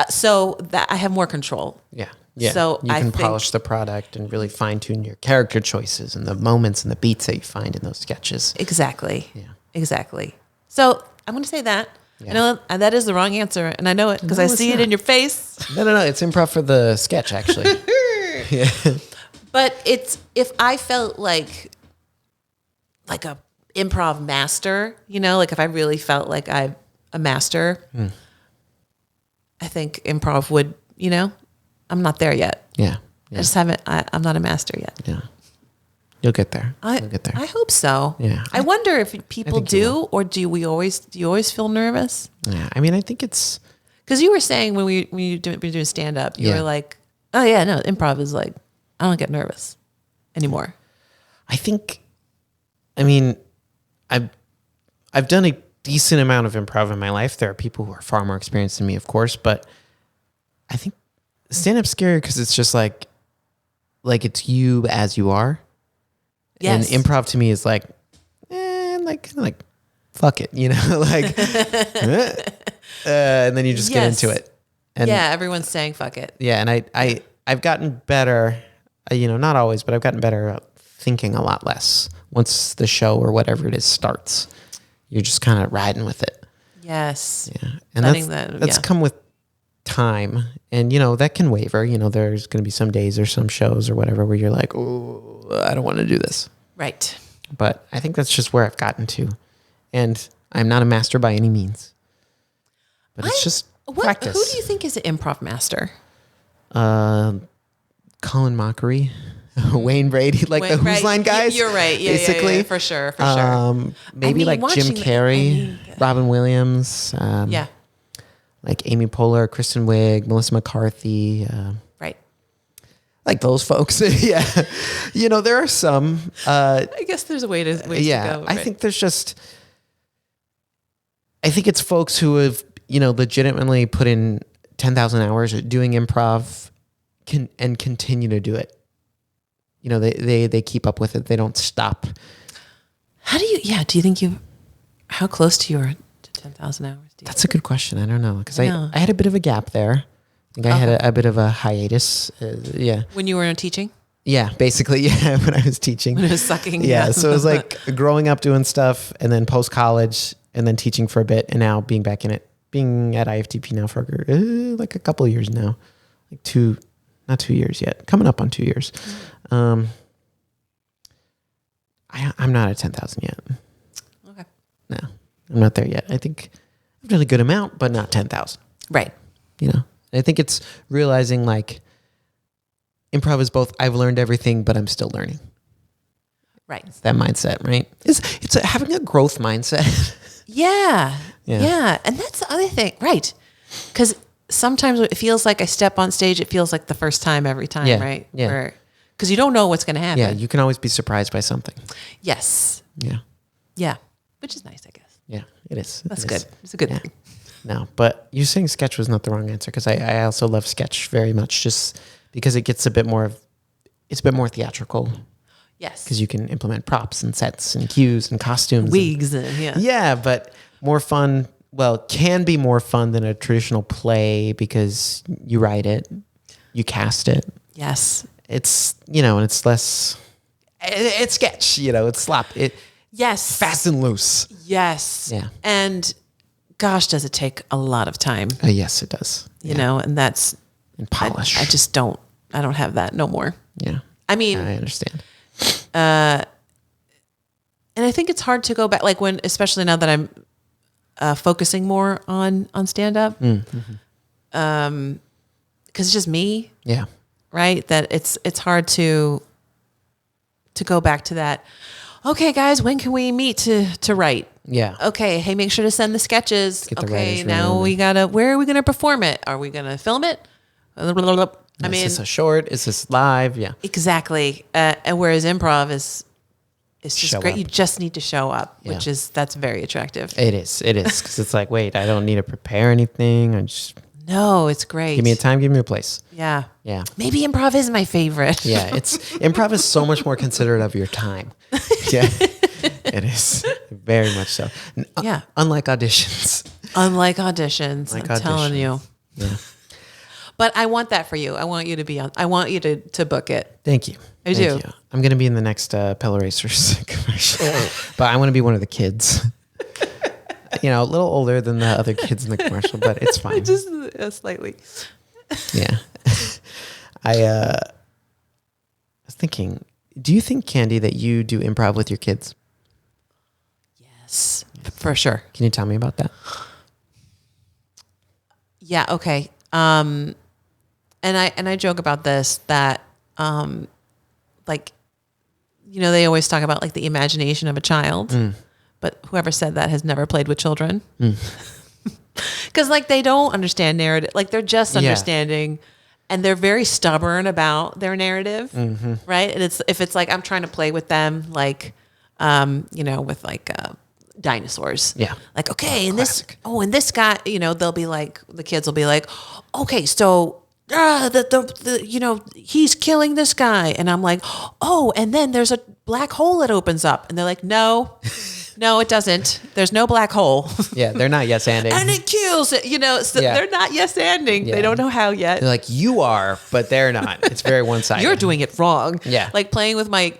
so that I have more control. Yeah. Yeah. So you can polish the product and really fine tune your character choices and the moments and the beats that you find in those sketches. Exactly. Yeah. Exactly. So I'm going to say that. Yeah. I know that is the wrong answer, and I know it because I see it in your face. No. It's improv for the sketch, actually. Yeah. But if I felt like a improv master, like if I really felt like I'm a master, I think improv would, I'm not there yet. Yeah. I just haven't. I'm not a master yet. Yeah. You'll get there. I hope so. Yeah. I wonder if people do, or do you always feel nervous? Yeah. I mean, I think it's because you were saying when you doing stand up, you were like, oh yeah, no, improv is like, I don't get nervous anymore. I've done a decent amount of improv in my life. There are people who are far more experienced than me, of course, but I think stand-up's scary because it's just like it's you as you are. Yes. And improv to me is like fuck it, and then you just get into it. And everyone's saying fuck it. Yeah, and I've gotten better, not always, but I've gotten better at thinking a lot less. Once the show or whatever it is starts, you're just kind of riding with it. Yes. Yeah. And that's come with time. And, that can waver. There's going to be some days or some shows or whatever where you're like, oh, I don't want to do this. Right. But I think that's just where I've gotten to. And I'm not a master by any means. But it's just practice. Who do you think is an improv master? Colin Mockery. Wayne Brady, the Who's Line guys. You're right. Yeah, basically. Yeah, for sure. Maybe Jim Carrey, Robin Williams. Like Amy Poehler, Kristen Wiig, Melissa McCarthy. Right. like those folks. Yeah. There are some, I guess there's ways to go. I think I think it's folks who have, legitimately put in 10,000 hours doing improv and continue to do it. They keep up with it. They don't stop. Do you think how close to you are to 10,000 hours? That's a good question. I don't know. Because I had a bit of a gap there. I think I had a bit of a hiatus. Yeah. When you were teaching? Yeah, basically. Yeah. When I was teaching. When it was sucking. Yeah. So it was like growing up doing stuff and then post college and then teaching for a bit and now being back in it. Being at IFTP now for like a couple of years now. Like not 2 years yet. Coming up on 2 years. I'm not at 10,000 yet. Okay. No, I'm not there yet. I think I've done a good amount, but not 10,000. Right. I think it's realizing like improv is both I've learned everything, but I'm still learning. Right. It's that mindset, right? It's having a growth mindset. Yeah. And that's the other thing. Right. Because sometimes it feels like I step on stage, it feels like the first time every time, right? Yeah. Because you don't know what's going to happen. Yeah, you can always be surprised by something. Yes. Yeah. Yeah. Which is nice, I guess. Yeah, it is. That's good. It's a good thing. No, but you saying sketch was not the wrong answer because I also love sketch very much just because it gets it's a bit more theatrical. Yes. Because you can implement props and sets and cues and costumes. Wigs. Yeah, but more fun. Well, can be more fun than a traditional play because you write it, you cast it. Yes. It's, and it's less, it's sketch, it's slap. Yes. Fast and loose. Yes. Yeah. And gosh, does it take a lot of time? Yes, it does. You know, and that's... And polish. I just don't have that no more. Yeah. I mean... I understand. And I think it's hard to go back, like especially now that I'm focusing more on stand-up. Mm-hmm. Because it's just me. Yeah. Right? That it's hard to go back to that. Okay, guys, when can we meet to write? Yeah. Okay. Hey, make sure to send the sketches. Okay. Now where are we going to perform it? Are we going to film it? I mean, is this a short? Is this live? Yeah. Exactly. And whereas improv it's just Show great. up. You just need to show up, that's very attractive. It is. Because it's like, wait, I don't need to prepare anything. No, it's great. Give me a time, give me a place. Yeah. Yeah. Maybe improv is my favorite. Yeah. Improv is so much more considerate of your time. Yeah. It is. Very much so. Yeah. Unlike auditions. I'm telling you. Yeah. But I want that for you. I want you to be on. I want you to book it. Thank you. I do. You. I'm going to be in the next Pella Racers commercial. But I want to be one of the kids. A little older than the other kids in the commercial, but it's fine. Just slightly. Yeah. I was thinking, do you think, Candi, that you do improv with your kids? Yes, for sure. Can you tell me about that? Yeah. Okay. And I joke about this that, they always talk about like the imagination of a child, but whoever said that has never played with children. Cause like they don't understand narrative. Like they're just understanding and they're very stubborn about their narrative. Mm-hmm. Right. And if it's like, I'm trying to play with them, like, with like, dinosaurs. Yeah. Like, okay. And this guy, they'll be like, the kids will be like, okay, so, he's killing this guy. And I'm like, oh, and then there's a black hole that opens up. And they're like, no, it doesn't. There's no black hole. Yeah. They're not yes-anding. And it kills it, so they're not yes-anding. Yeah. They don't know how yet. They're like, you are, but they're not. It's very one-sided. You're doing it wrong. Yeah. Like playing with my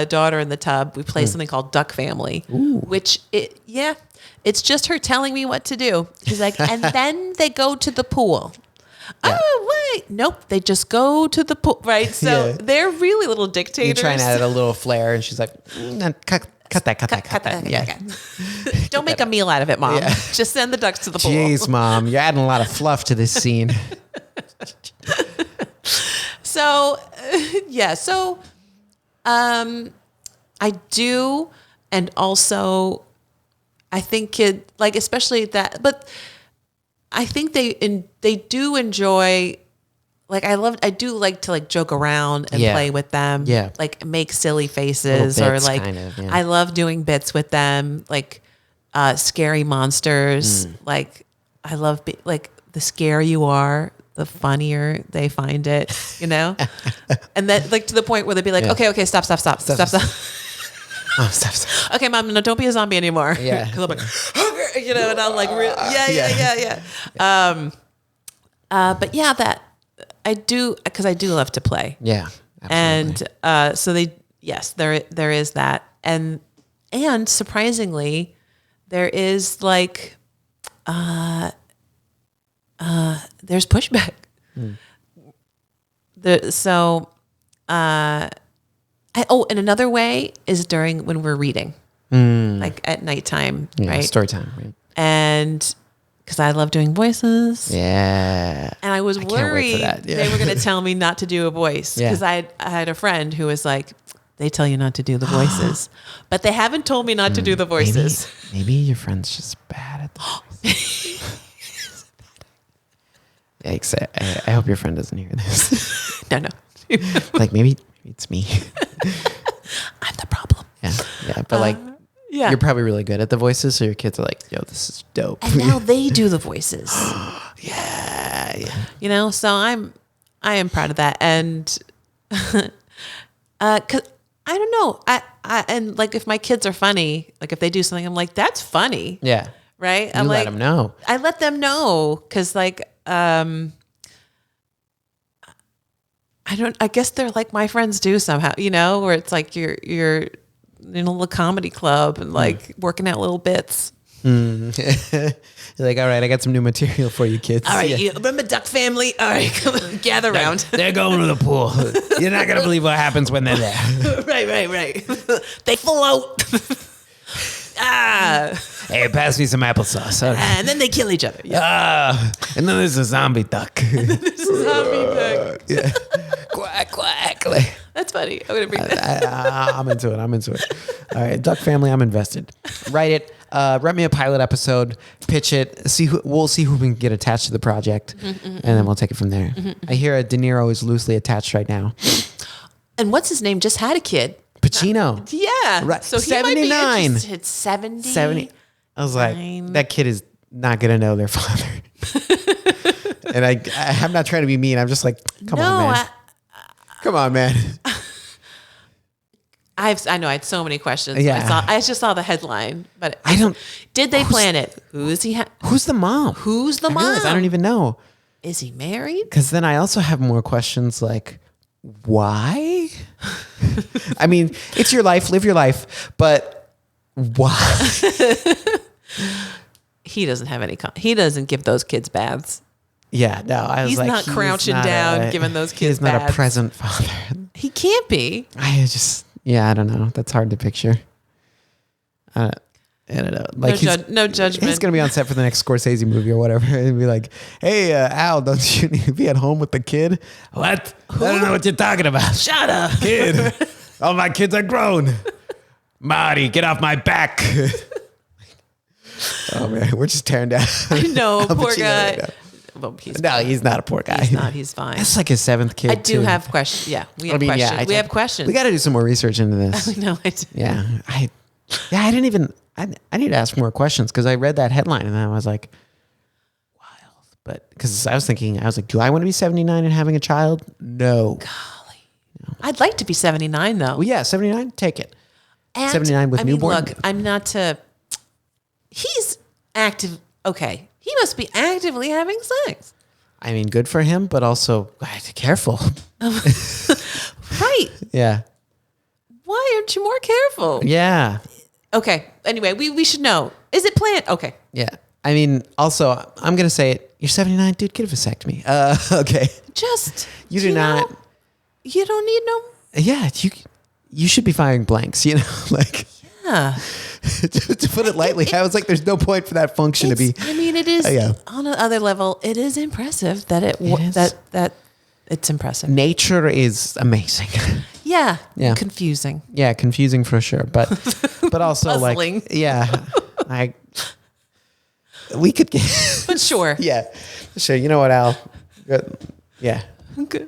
daughter in the tub, we play something called Duck Family, which it's just her telling me what to do. She's like, and then they go to the pool. Yeah. Oh, wait. Nope. They just go to the pool. Right. So they're really little dictators. You try and add a little flair and she's like, cut that. Yeah. Don't make a meal out of it, Mom. Yeah. Just send the ducks to the pool. Jeez, Mom. You're adding a lot of fluff to this scene. So, I do. And also, I think especially that, but I think they do enjoy I do like to like joke around and play with them. Yeah. Like make silly faces or like, I love doing bits with them. Like, scary monsters. Like I love, like the scarier you are, the funnier they find it, you know? And then like to the point where they'd be like, okay, stop. Oh, stop. Okay, Mom, no, don't be a zombie anymore. Yeah. Cause I'm like, you know, and I'm like, yeah. But yeah, that I do, cause I do love to play. Yeah. Absolutely. And, so there is that. And surprisingly, there is like, there's pushback. And another way is when we're reading, like at nighttime, right? Story time, right? And because I love doing voices. Yeah. And I was worried they were going to tell me not to do a voice because I had a friend who was like, they tell you not to do the voices, but they haven't told me not to do the voices. Maybe your friend's just bad at the voices. Yikes. I hope your friend doesn't hear this. No. Like maybe it's me. I'm the problem. Yeah. But you're probably really good at the voices. So your kids are like, yo, this is dope. And now they do the voices. Yeah. You know, so I am proud of that. And, cause I don't know. And like if my kids are funny, like if they do something, I'm like, that's funny. Yeah. Right. You let them know. I let them know. Cause like, I guess they're like my friends do somehow, you know, where it's like you're in a little comedy club and like working out little bits. You're like, all right, I got some new material for you kids. All right, you remember Duck Family? All right, come on, gather around. They're going to the pool. You're not going to believe what happens when they're there. Right. They float. Hey, pass me some applesauce. And then they kill each other. Yeah. And then there's a zombie duck. Yeah. Quack, quack. That's funny. I'm going to bring that. I'm into it. All right, Duck Family, I'm invested. Write it. Write me a pilot episode. Pitch it. We'll see who can get attached to the project. And then we'll take it from there. I hear De Niro is loosely attached right now. And what's his name? Just had a kid. Pacino. Yeah. Right. So he 79. might be interested. 70. I was like, that kid is not going to know their father. And I'm not trying to be mean. I'm just like, come on, man. Come on, man. I know I had so many questions. Yeah. I just saw the headline, but did they plan it? Who is he? Who's the mom? Who's the mom? I don't even know. Is he married? Because then I also have more questions like, why? I mean, it's your life, live your life, but why? He doesn't have any. He doesn't give those kids baths. Yeah, no, I was he's not crouching down, giving those kids He's not baths. a present father. He can't be. I don't know. That's hard to picture. I don't know. Like no judgment. He's going to be on set for the next Scorsese movie or whatever. And be like, hey, Al, don't you need to be at home with the kid? What? Who? I don't know what you're talking about. Shut up. Kid. All my kids are grown. Marty, get off my back. Oh, man. We're just tearing down. I know. Poor guy. Right, well, he's not a poor guy. He's not. He's fine. That's like his seventh kid. I do have questions. Yeah, we have questions. Yeah, we have questions. We got to do some more research into this. I know. I do. Yeah, I didn't even. I need to ask more questions because I read that headline and I was like, wild. But because I was like, do I want to be 79 and having a child? No. Golly, no. I'd like to be 79 though. Well, yeah, 79. Take it. And 79 with newborn. Look, I'm not to. He's active. Okay. He must be actively having sex. I mean, good for him, but also careful. Right. Yeah. Why aren't you more careful? Yeah. Okay. Anyway, we should know. Is it planned? Okay. Yeah. I mean, also, I'm going to say it. You're 79, dude. Get a vasectomy. Okay. You do not. You don't need no. Yeah. You should be firing blanks, like. Yeah. To put it lightly, I was like, there's no point for that function to be. I mean, it is on another level. It is impressive that that it's impressive. Nature is amazing. Yeah. Confusing. Yeah, confusing for sure, but also puzzling. Like we could get. But sure. Yeah, sure. You know what, Al? Yeah.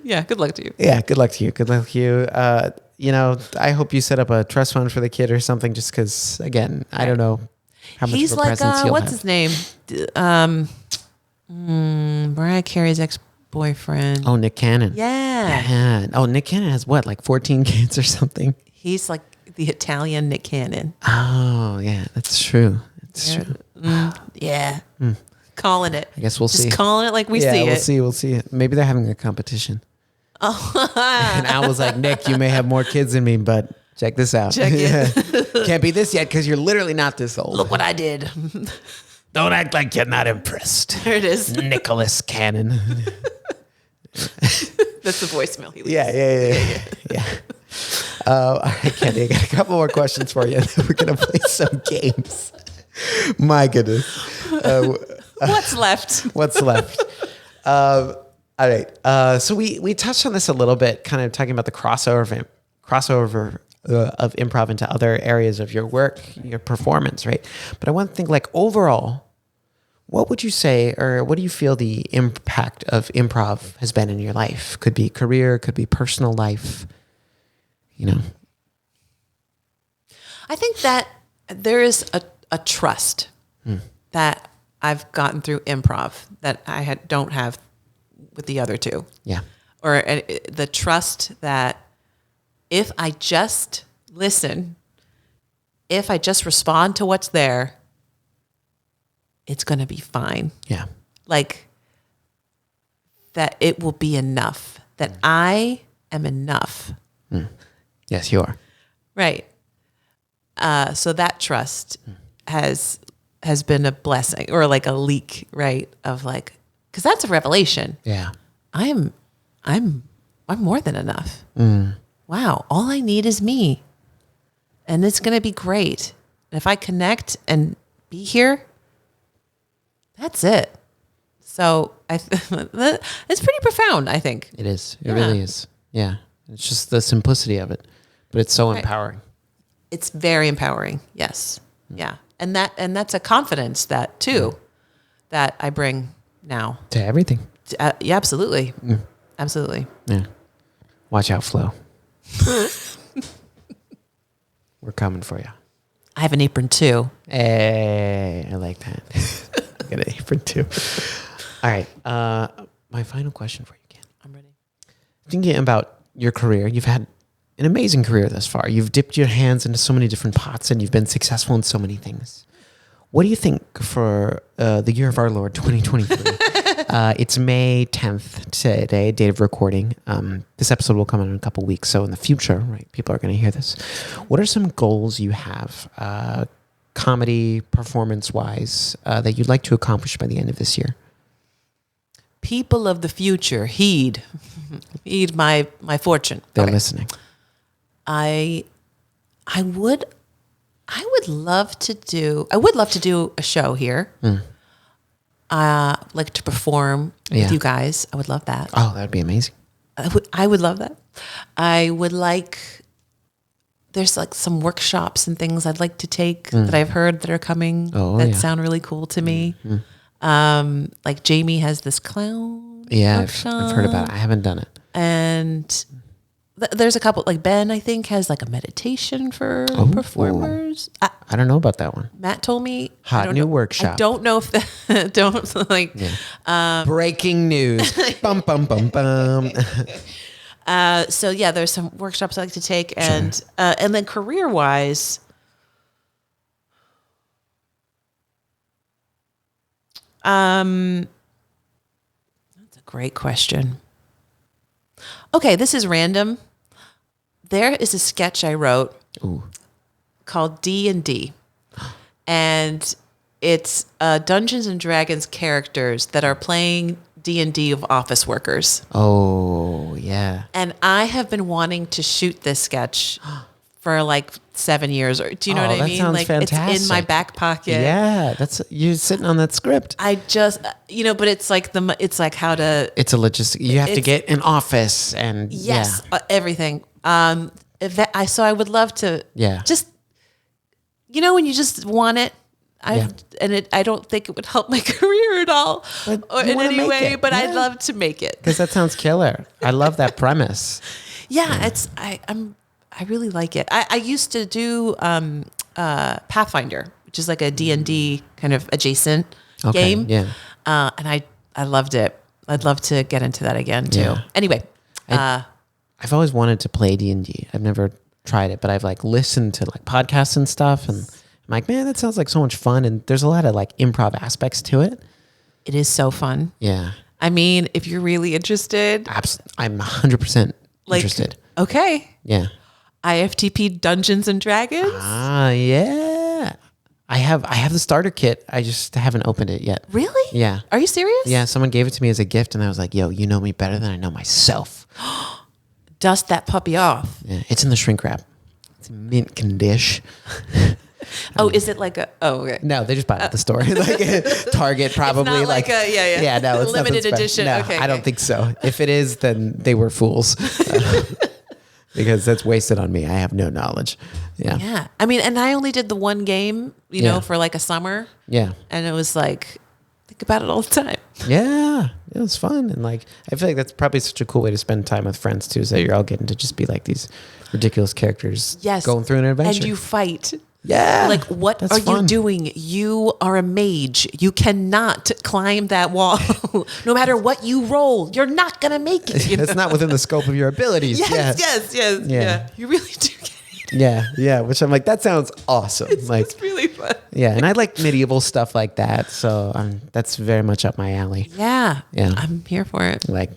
Yeah. Good luck to you. Yeah. Good luck to you. Good luck to you. I hope you set up a trust fund for the kid or something, just because, again, I don't know how much He's of a like, presence he'll what's have. his name? Mariah Carey's ex-boyfriend. Oh, Nick Cannon. Yeah. Oh, Nick Cannon has what, like 14 kids or something? He's like the Italian Nick Cannon. Oh, yeah, that's true. It's true. Yeah. Calling it. I guess we'll see. Just calling it like we see it. We'll see it. Maybe they're having a competition. Oh. And Al was like, Nick, you may have more kids than me, but check this out. Check it. Can't be this yet because you're literally not this old. Look what I did. Don't act like you're not impressed. There it is. Nicholas Cannon. That's the voicemail he leaves. Yeah. All right, Candi, I got a couple more questions for you. And then we're going to play some games. My goodness. What's left? What's left? All right. So we touched on this a little bit, kind of talking about the crossover of improv into other areas of your work, your performance, right? But I want to think, like, overall, what would you say, or what do you feel the impact of improv has been in your life? Could be career, could be personal life, I think that there is a trust that I've gotten through improv that I don't have with the other two. Yeah. Or the trust that if I just listen, if I just respond to what's there, it's going to be fine. Yeah. Like that it will be enough, that I am enough. Yes, you are. Right. So that trust has been a blessing, or like a leak, right? Of like, because that's a revelation. Yeah. I'm more than enough. Wow. All I need is me. And it's going to be great. And if I connect and be here, that's it. So it's pretty profound, I think. It is. It really is. Yeah. It's just the simplicity of it, but it's so empowering. It's very empowering. Yes. Yeah. And that's a confidence that I bring now to everything. Yeah, absolutely. Absolutely. Yeah. Watch out, Flo. We're coming for you. I have an apron too. Hey, I like that. I got an apron too. All right. My final question for you, Ken. I'm ready. Thinking about your career, you've had an amazing career thus far. You've dipped your hands into so many different pots and you've been successful in so many things. What do you think for the year of our Lord, 2023? It's May 10th today, date of recording. This episode will come out in a couple weeks. So in the future, right, people are going to hear this. What are some goals you have, comedy, performance-wise, that you'd like to accomplish by the end of this year? People of the future, heed my fortune. They're listening. I would love to do a show here. Like to perform with you guys. I would love that. Oh, that'd be amazing. I would love that. I would like, there's like some workshops and things I'd like to take that I've heard that are coming that sound really cool to me. Like Jamie has this clown workshop. I've heard about it. I haven't done it. And there's a couple, like Ben, I think, has like a meditation for performers. I don't know about that one. Matt told me. Hot new workshop. I don't know if that, don't like. Yeah. Breaking news. Bum, bum, bum, bum. So yeah, there's some workshops I like to take, and then career-wise, that's a great question. Okay, this is random. There is a sketch I wrote called D&D, and it's Dungeons and Dragons characters that are playing D&D of office workers. Oh, yeah. And I have been wanting to shoot this sketch for like 7 years. Or do you know what I mean? Sounds like fantastic. it's in my back pocket. Yeah, you're sitting on that script. I just, but it's like how to. It's a logistic. You have to get an office and everything. So I would love to. Yeah. Just, when you just want it. I don't think it would help my career at all But or you in wanna any make way, it. but I'd Yeah. love to make it. Because that sounds killer. I love that premise. Yeah, I really like it. I used to do Pathfinder, which is like a D&D kind of adjacent game. Yeah. And I loved it. I'd love to get into that again too. Yeah. Anyway, I've always wanted to play D&D. I've never tried it, but I've like listened to like podcasts and stuff, and I'm like, man, that sounds like so much fun. And there's a lot of like improv aspects to it. it is so fun. Yeah. I mean, if you're really interested, I'm 100% like, interested. okay, Yeah. IFTP Dungeons and Dragons. Yeah. I have the starter kit. I just haven't opened it yet. Really? Yeah. Are you serious? Yeah, someone gave it to me as a gift, and I was like, yo, you know me better than I know myself. Dust that puppy off. Yeah, it's in the shrink wrap. It's mint condition. Oh, is it like a? Oh, okay. No, they just buy it at the store. Like Target, probably. It's not like a yeah. No, it's limited nothing special. edition. No, Okay, I don't think so. If it is, then they were fools. Because that's wasted on me. I have no knowledge. Yeah. Yeah. I mean, and I only did the one game, you know, for like a summer. Yeah. And it was like, think about it all the time. Yeah. It was fun. And like, I feel like that's probably such a cool way to spend time with friends too. So you're all getting to just be like these ridiculous characters. Yes. Going through an adventure. And you fight. Yeah. Like, what that's are fun. you doing? You are a mage. You cannot climb that wall. No matter what you roll, you're not going to make it. You It's know? not within the scope of your abilities. Yes. Yeah. You really do get it. Yeah. Which I'm like, that sounds awesome. It's really fun. Yeah, and I like medieval stuff like that, so that's very much up my alley. Yeah. Yeah. I'm here for it. Like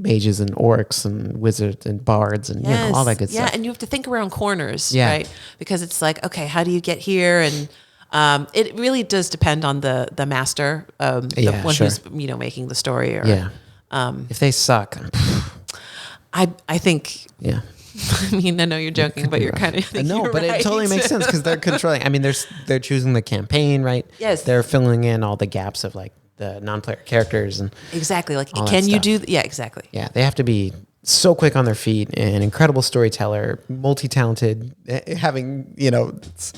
mages and orcs and wizards and bards and all that good stuff. Yeah, and you have to think around corners, Yeah. right? Because it's like, okay, how do you get here? And it really does depend on the master, the one who's making the story. Or, Yeah. If they suck, I think. Yeah. I mean, I know you're joking, but you're kind of No, but it totally makes sense because they're controlling. I mean, they're choosing the campaign, right? Yes. They're filling in all the gaps of like the non-player characters and exactly. Like, all can that you stuff. do? Yeah, exactly. Yeah, they have to be so quick on their feet, an incredible storyteller, multi-talented, having, it's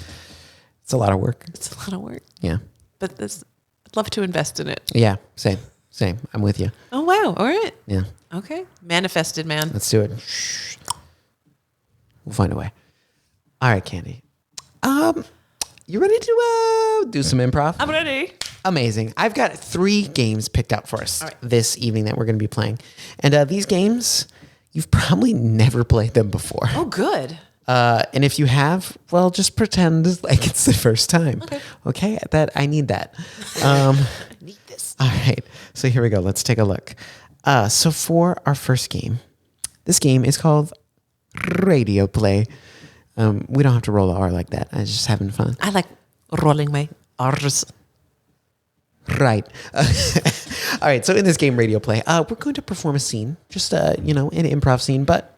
a lot of work. It's a lot of work. Yeah. But I'd love to invest in it. Yeah, same. I'm with you. Oh, wow. All right. Yeah. Okay. Manifested, man. Let's do it. We'll find a way. All right, Candi. You ready to do some improv? I'm ready. Amazing. I've got 3 games picked out for us this evening that we're going to be playing. And these games, you've probably never played them before. Oh, good. And if you have, well, just pretend like it's the first time. Okay. I need that. I need this. All right. So here we go. Let's take a look. So for our first game, this game is called Radio Play. We don't have to roll the R like that. I'm just having fun. I like rolling my R's. Right. All right. So in this game, Radio Play, we're going to perform a scene, just an improv scene, but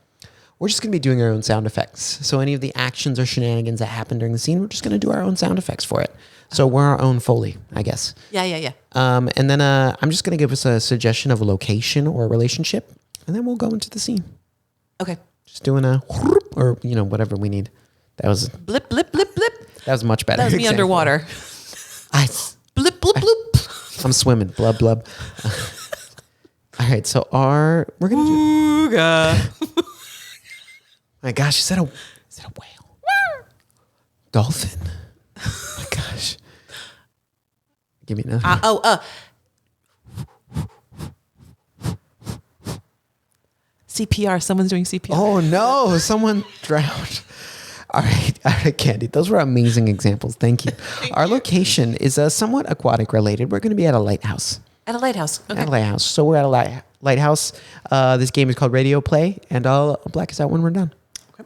we're just going to be doing our own sound effects. So any of the actions or shenanigans that happen during the scene, we're just going to do our own sound effects for it. So we're our own Foley, I guess. Yeah. And then I'm just going to give us a suggestion of a location or a relationship, and then we'll go into the scene. Okay. Just doing a or whatever we need. That was Blip, blip, blip, blip. that was much better. That was me example. underwater. Blip, blip, blip. I'm swimming. Blub blub. All right, so we're gonna do. Ooga. My gosh, is that a whale? Dolphin. Oh my gosh. Give me another. CPR. Someone's doing CPR. Oh no! Someone drowned. All right, Candi. Those were amazing examples. Thank you. Our location is somewhat aquatic related. We're going to be at a lighthouse. At a lighthouse. Okay. At a lighthouse. So we're at a lighthouse. This game is called Radio Play, and I'll black us out when we're done. Okay.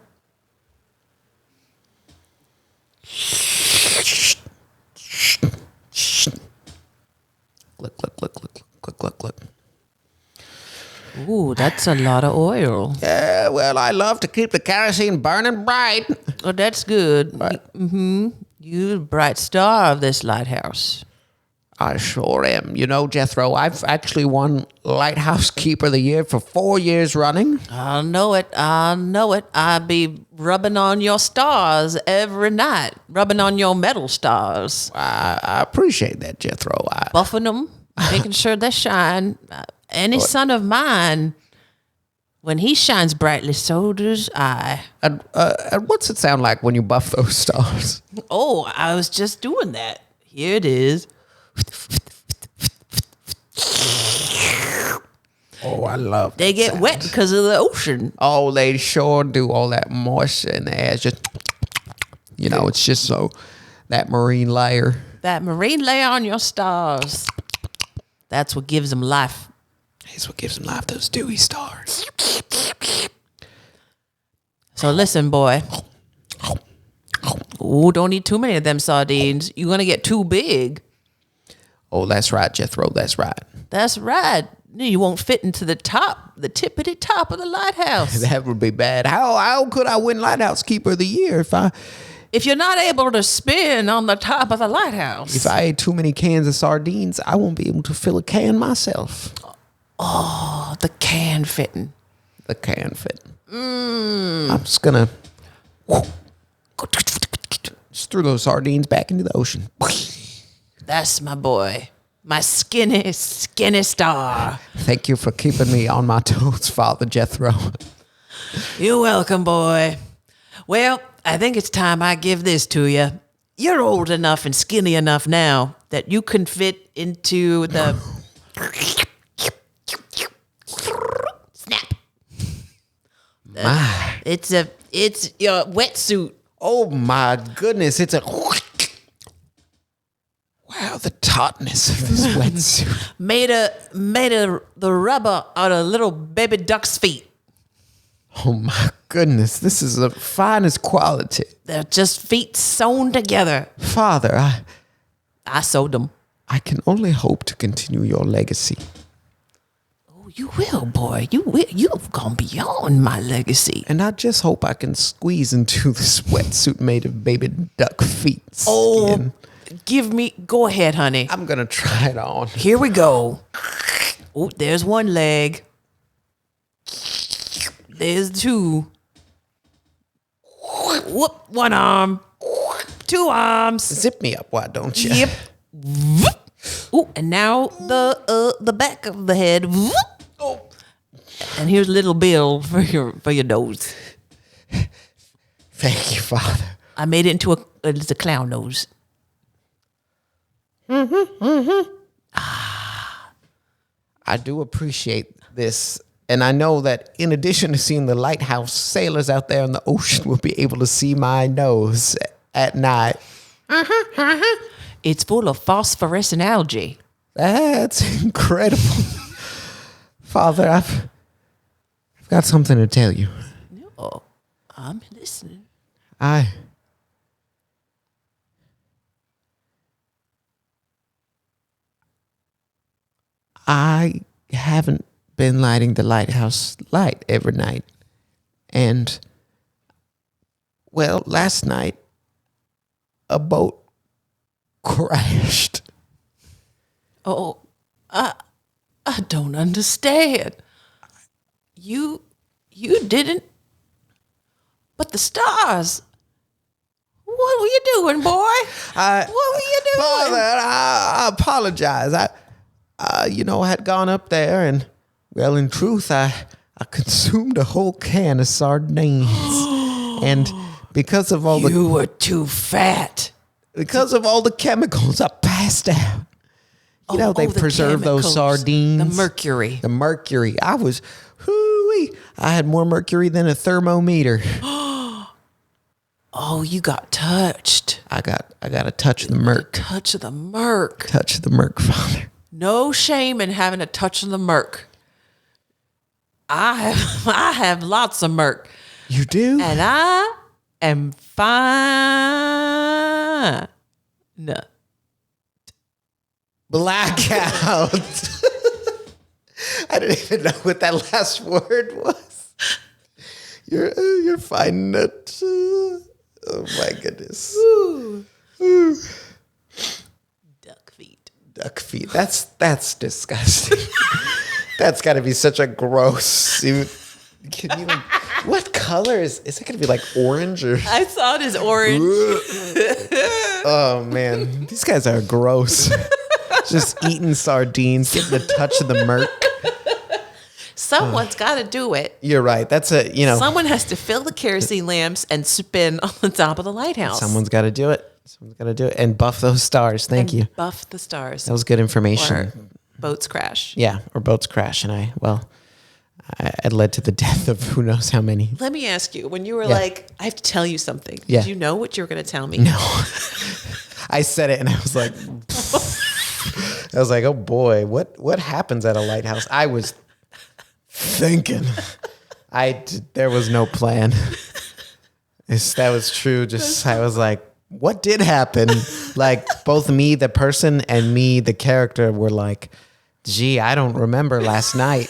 Look. Ooh, that's a lot of oil. Yeah, well, I love to keep the kerosene burning bright. Oh, that's good. Right. Mm-hmm. You're the bright star of this lighthouse. I sure am. You know, Jethro, I've actually won Lighthouse Keeper of the Year for 4 years running. I know it. I be rubbing on your stars every night, rubbing on your metal stars. I appreciate that, Jethro. Buffing them, making sure they shine. Any son of mine, when he shines brightly, so does I. And what's it sound like when you buff those stars? Oh, I was just doing that. Here it is. Oh, I love They get wet because of the ocean. Oh, they sure do. All that moisture in the air is just, it's just so, that marine layer. That marine layer on your stars. That's what gives them life. It's what gives them life, those dewy stars. So listen, boy. Oh, don't eat too many of them sardines. You're going to get too big. Oh, that's right, Jethro. That's right. That's right. You won't fit into the tippity top of the lighthouse. That would be bad. How could I win Lighthouse Keeper of the Year if you're not able to spin on the top of the lighthouse? If I ate too many cans of sardines, I won't be able to fill a can myself. Oh, the can fitting. The can fitting. I'm just gonna just throw those sardines back into the ocean. That's my boy. My skinny star. Thank you for keeping me on my toes, Father Jethro. You're welcome, boy. Well, I think it's time I give this to you. You're old enough and skinny enough now that you can fit into the snap. It's your wetsuit. Oh my goodness, it's a wow, the tautness of this wetsuit. Made of the rubber out of little baby duck's feet. Oh my goodness, this is the finest quality. They're just feet sewn together. Father, I sewed them. I can only hope to continue your legacy. Oh, you will, boy. You will. You've gone beyond my legacy. And I just hope I can squeeze into this wetsuit made of baby duck feet skin. Oh, go ahead, honey. I'm going to try it on. Here we go. Oh, there's one leg. There's two. Whoop, one arm. Two arms. Zip me up, why don't you? Yep. Ooh, and now the back of the head. Oh. And here's little Bill for your nose. Thank you, Father. I made it into a clown nose. I do appreciate this. And I know that in addition to seeing the lighthouse, sailors out there in the ocean will be able to see my nose at night. It's full of phosphorescent algae. That's incredible. Father, I've got something to tell you. Oh, I'm listening. I haven't been lighting the lighthouse light every night. And, well, last night, a boat crashed. Oh, I don't understand. You didn't. But the stars. What were you doing, boy? What were you doing? Father, I apologize. I had gone up there and, well, in truth, I consumed a whole can of sardines. And because of all You were too fat. Because of all the chemicals, I passed out. They preserve those sardines. The mercury. I had more mercury than a thermometer. Oh, you got touched. I got a touch of the merc. Touch of the merc. Touch of the merc, Father. No shame in having a touch of the merc. I have lots of merc. You do? And I am fine. No. Blackout. I didn't even know what that last word was. You're finding it. Oh my goodness. Ooh. Duck feet. duck feet. That's disgusting. That's got to be such a gross. Can you? What color is it? Going to be like orange or? I saw it as orange. Oh man, these guys are gross. Just eating sardines, getting a touch of the murk. Someone's got to do it. You're right. That's Someone has to fill the kerosene lamps and spin on the top of the lighthouse. Someone's got to do it. And buff those stars. Thank you. Buff the stars. That was good information. Or boats crash. Yeah, or boats crash, and it led to the death of who knows how many. Let me ask you, when you were like, I have to tell you something. Yeah. Did you know what you were going to tell me? No. I said it and I was like, oh boy, what happens at a lighthouse? I was thinking. There was no plan. That was true. I was like, what did happen? Like both me, the person, and me, the character, were like, gee, I don't remember last night,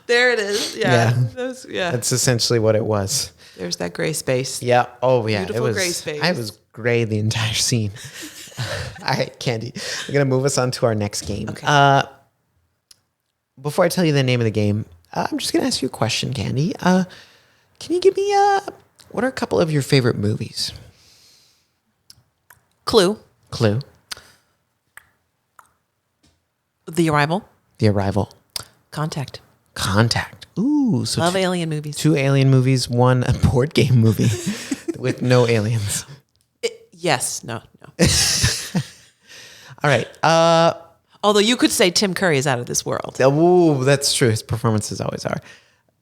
There it is. Yeah. That's essentially what it was. There's that gray space. Yeah. Oh, yeah. Beautiful gray space. I was gray the entire scene. All right, Candi. We're going to move us on to our next game. Okay. Before I tell you the name of the game, I'm just going to ask you a question, Candi. Can you give me, what are a couple of your favorite movies? Clue. The Arrival. Contact. Ooh, so Love alien movies. 2 alien movies, 1 board game movie with no aliens. Yes. No. All right. Although you could say Tim Curry is out of this world. Oh, that's true. His performances always are.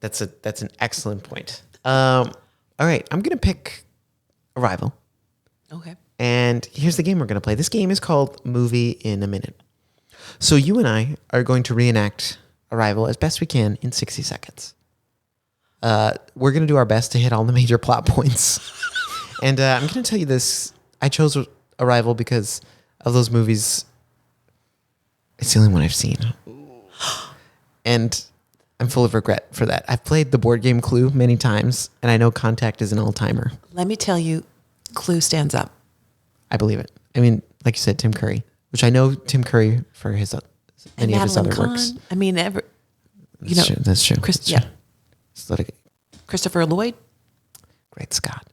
That's an excellent point. All right. I'm going to pick Arrival. Okay. And here's the game we're going to play. This game is called Movie in a Minute. So you and I are going to reenact Arrival as best we can in 60 seconds. We're going to do our best to hit all the major plot points. And I'm going to tell you this. I chose Arrival because of those movies. It's the only one I've seen. And I'm full of regret for that. I've played the board game Clue many times, and I know Contact is an all-timer. Let me tell you, Clue stands up. I believe it. I mean, like you said, Tim Curry, which I know Tim Curry for many of his other works. I mean, That's true. Christopher Lloyd. Great Scott.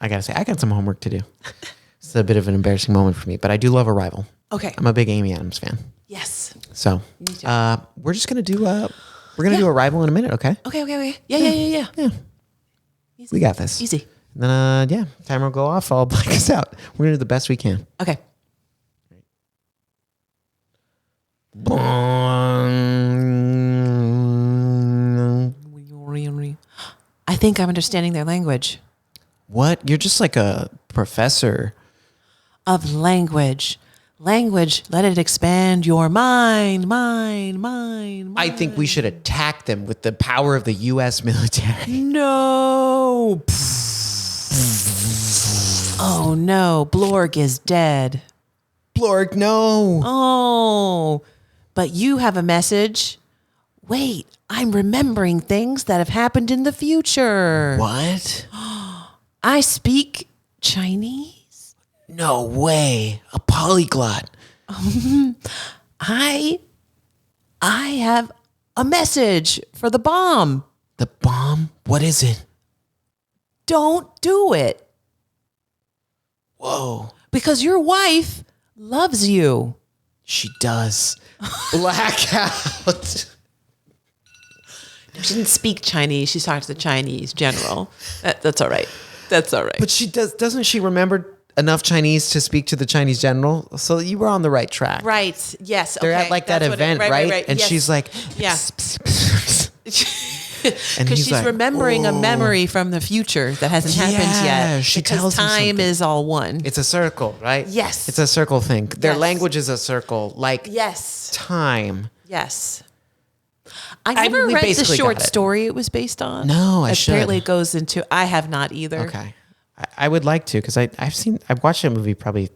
I gotta say, I got some homework to do. It's a bit of an embarrassing moment for me, but I do love Arrival. Okay. I'm a big Amy Adams fan. Yes. So we're just gonna do do Arrival in a minute, okay? Okay. Yeah. Easy. We got this. Easy. And then timer will go off. I'll black us out. We're gonna do the best we can. Okay. I think I'm understanding their language. What? You're just like a professor of language. Language, let it expand your mind. I think we should attack them with the power of the U.S. military. No. Oh no, Blorg is dead. Blorg, no. Oh, but you have a message. Wait, I'm remembering things that have happened in the future. What? I speak Chinese. No way. A polyglot. I have a message for the bomb. The bomb? What is it? Don't do it. Whoa. Because your wife loves you. She does. Blackout. She didn't speak Chinese. She talked to the Chinese general. That's all right. That's all right. But she doesn't she remember enough Chinese to speak to the Chinese general? So you were on the right track. Right. Yes. They're at like that event, right? And yes. she's like, yeah. And because she's like, remembering a memory from the future that hasn't happened yet. She because tells time is all one. It's a circle, right? Yes. It's a circle thing. Their Yes. language is a circle, like time. Yes. I never read the short story it was based on. No, I should. Apparently it goes into, I have not either. Okay. I would like to, because I've watched that movie probably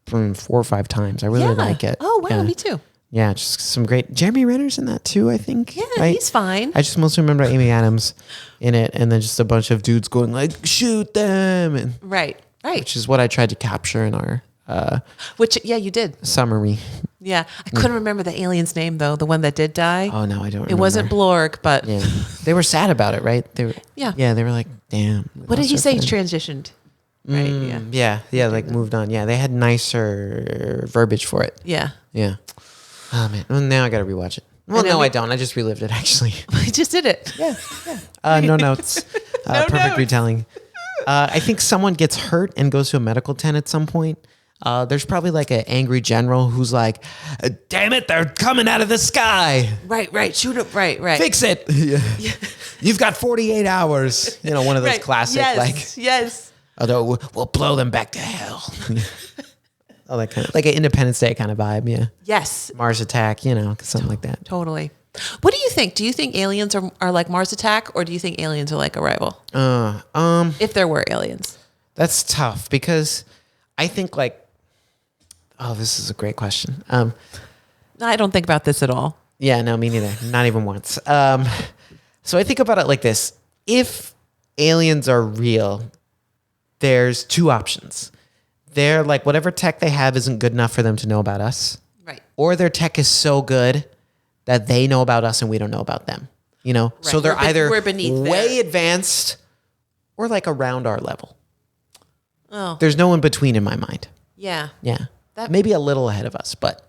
4 or 5 times. I really like it. Oh, wow, Yeah. me too. Yeah, just some great. Jeremy Renner's in that too, I think. Yeah, right? he's fine. I just mostly remember Amy Adams in it, and then just a bunch of dudes going like, shoot them. And, Right. which is what I tried to capture in our Which, yeah, you did. summary. Yeah. I couldn't remember the alien's name, though, the one that did die. Oh, no, I don't remember. It wasn't Blorg, but... Yeah. They were sad about it, right? They were, Yeah. Yeah, they were like, damn. What did he say? Transitioned. Right, Yeah, like moved on. Yeah, they had nicer verbiage for it. Yeah. Yeah. Oh, man. Well, now I got to rewatch it. Well, no, I don't. I just relived it, actually. We just did it. Yeah. No notes. Perfect notes. retelling. I think someone gets hurt and goes to a medical tent at some point. There's probably like an angry general who's like, damn it, they're coming out of the sky. Right. Shoot up. Right. Fix it. Yeah. You've got 48 hours. You know, one of those classic, Yes. Although we'll blow them back to hell. Oh, that kind of like an Independence Day kind of vibe. Yeah. Yes. Mars Attack, something like that. Totally. What do you think? Do you think aliens are like Mars Attack, or do you think aliens are like Arrival? If there were aliens. That's tough because I think this is a great question. I don't think about this at all. Yeah, no, me neither. Not even once. So I think about it like this. If aliens are real, there's two options. They're like, whatever tech they have isn't good enough for them to know about us. Right. Or their tech is so good that they know about us and we don't know about them. Right. So they're either way advanced or like around our level. Oh. There's no in between in my mind. Yeah. Yeah. Maybe a little ahead of us, but.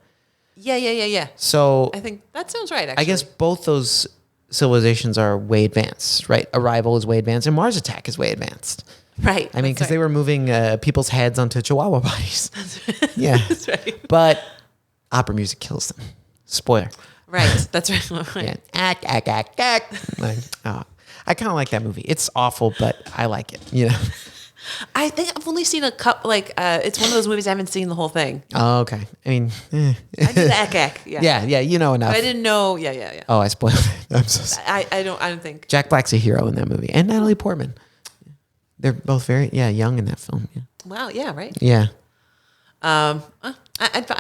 Yeah. So. I think that sounds right, actually. I guess both those civilizations are way advanced, right? Arrival is way advanced and Mars Attack is way advanced. Right. I mean, because they were moving people's heads onto Chihuahua bodies. Yeah. That's right. But opera music kills them. Spoiler. Right. That's right. Yeah. Ack. I kind of like that movie. It's awful, but I like it. I think I've only seen a couple. It's one of those movies I haven't seen the whole thing. Oh, okay. I mean, I did the ack. Yeah. Yeah. You know enough. I didn't know. Yeah. Oh, I spoiled it. I'm so sorry. I don't think Jack Black's a hero in that movie, and Natalie Portman. They're both very young in that film. Yeah. Wow. Yeah. Right. Yeah. I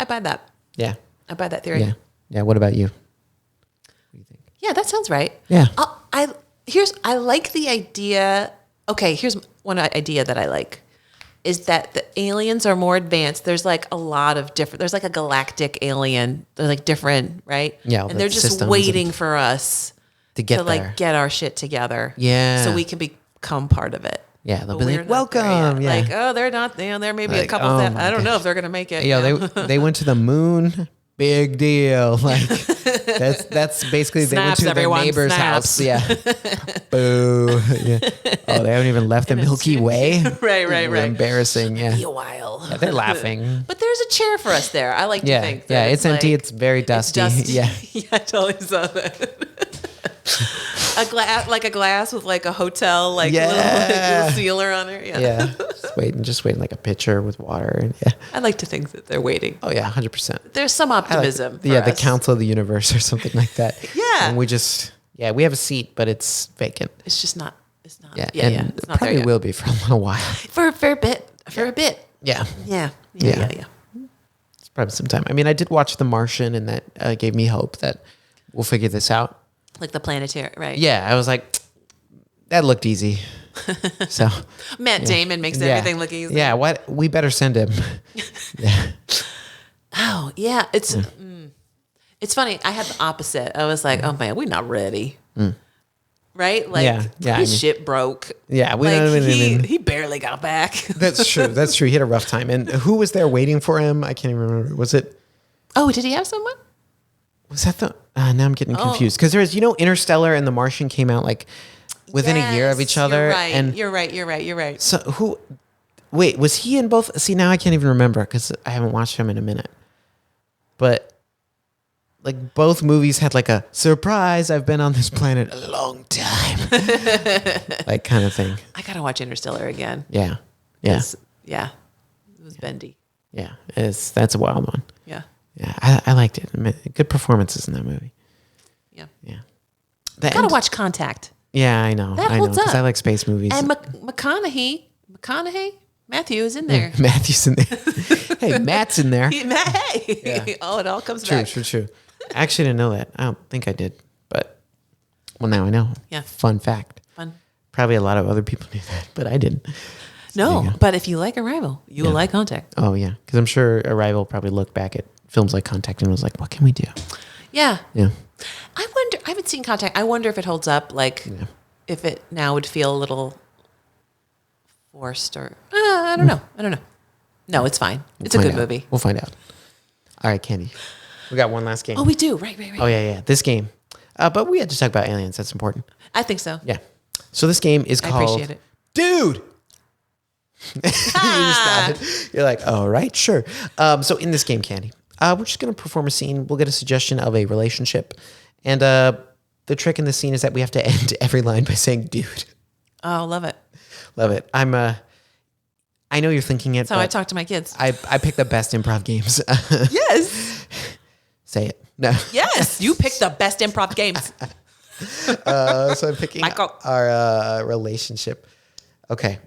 buy that. Yeah. I buy that theory. Yeah. What about you? What do you think? Yeah, that sounds right. Yeah. I like the idea. Okay, here's one idea that I like is that the aliens are more advanced. There's like a lot of different. There's like a galactic alien. They're like different, right? Yeah. And they're just waiting for us to get our shit together. Yeah. So we can become part of it. Yeah, they'll be like, welcome. Yeah. Like, oh, they're not, there may be a couple of them. I don't know if they're going to make it. Yeah, they went to the moon. Big deal. Like, that's basically, they went to their neighbor's house. Yeah. Boo. Yeah. Oh, they haven't even left the Milky Way. Right. Embarrassing. Yeah. Be a while. Yeah, they're laughing. But there's a chair for us there. I like to think. Yeah, it's empty. It's very dusty. Yeah. I totally saw that. A glass with like a hotel, little sealer on it. Yeah. Just waiting like a pitcher with water. And I like to think that they're waiting. Oh yeah, 100%. There's some optimism. The Council of the Universe or something like that. Yeah. And we have a seat, but it's vacant. It's just not. It's not. Yeah. Yeah. And It's not probably there yet. will be for a little while. For a fair bit. Yeah. Yeah. It's probably some time. I mean, I did watch The Martian, and that gave me hope that we'll figure this out. Like the planetary, right? Yeah, I was like, that looked easy. So Matt Damon makes everything look easy. Yeah, what? We better send him. Yeah. Oh yeah, it's funny. I had the opposite. I was like, oh man, we're not ready. Right? Like his shit broke. Yeah, he barely got back. That's true. He had a rough time. And who was there waiting for him? I can't even remember. Was it? Oh, did he have someone? Was that the? Now I'm getting confused because there's Interstellar and The Martian came out like within a year of each other. You're right. So who? Wait, was he in both? See, now I can't even remember because I haven't watched him in a minute. But like both movies had like a surprise. I've been on this planet a long time, like kind of thing. I gotta watch Interstellar again. Yeah. It was bendy. Yeah, that's a wild one. Yeah. Yeah, I liked it. I mean, good performances in that movie. Yeah. Gotta watch Contact. Yeah, I know. That holds up. Because I like space movies. And McConaughey, Matthew is in there. Matthew's in there. Hey, Matt's in there. Hey. Yeah. Oh, it all comes back. True. I actually didn't know that. I don't think I did. But, well, now I know. Yeah. Fun fact. Fun. Probably a lot of other people knew that, but I didn't. No, but if you like Arrival, you will like Contact. Oh yeah, because I'm sure Arrival probably looked back at films like Contact and was like, "What can we do?" Yeah. Yeah. I wonder. I haven't seen Contact. I wonder if it holds up. Like, if it now would feel a little forced, or I don't know. I don't know. No, it's fine. It's a good movie. We'll find out. All right, Candi. We got one last game. Oh, we do. Right. Oh yeah. This game. But we had to talk about aliens. That's important. I think so. Yeah. So this game is called. I appreciate it, dude. You're like, all right, sure. So in this game, Candi, we're just gonna perform a scene. We'll get a suggestion of a relationship, and the trick in the scene is that we have to end every line by saying "dude." Oh, love it. Love it. I know you're thinking it. That's how I talk to my kids. I picked the best improv games. Yes. Say it. No. Yes, you picked the best improv games. So I'm picking our relationship. Okay.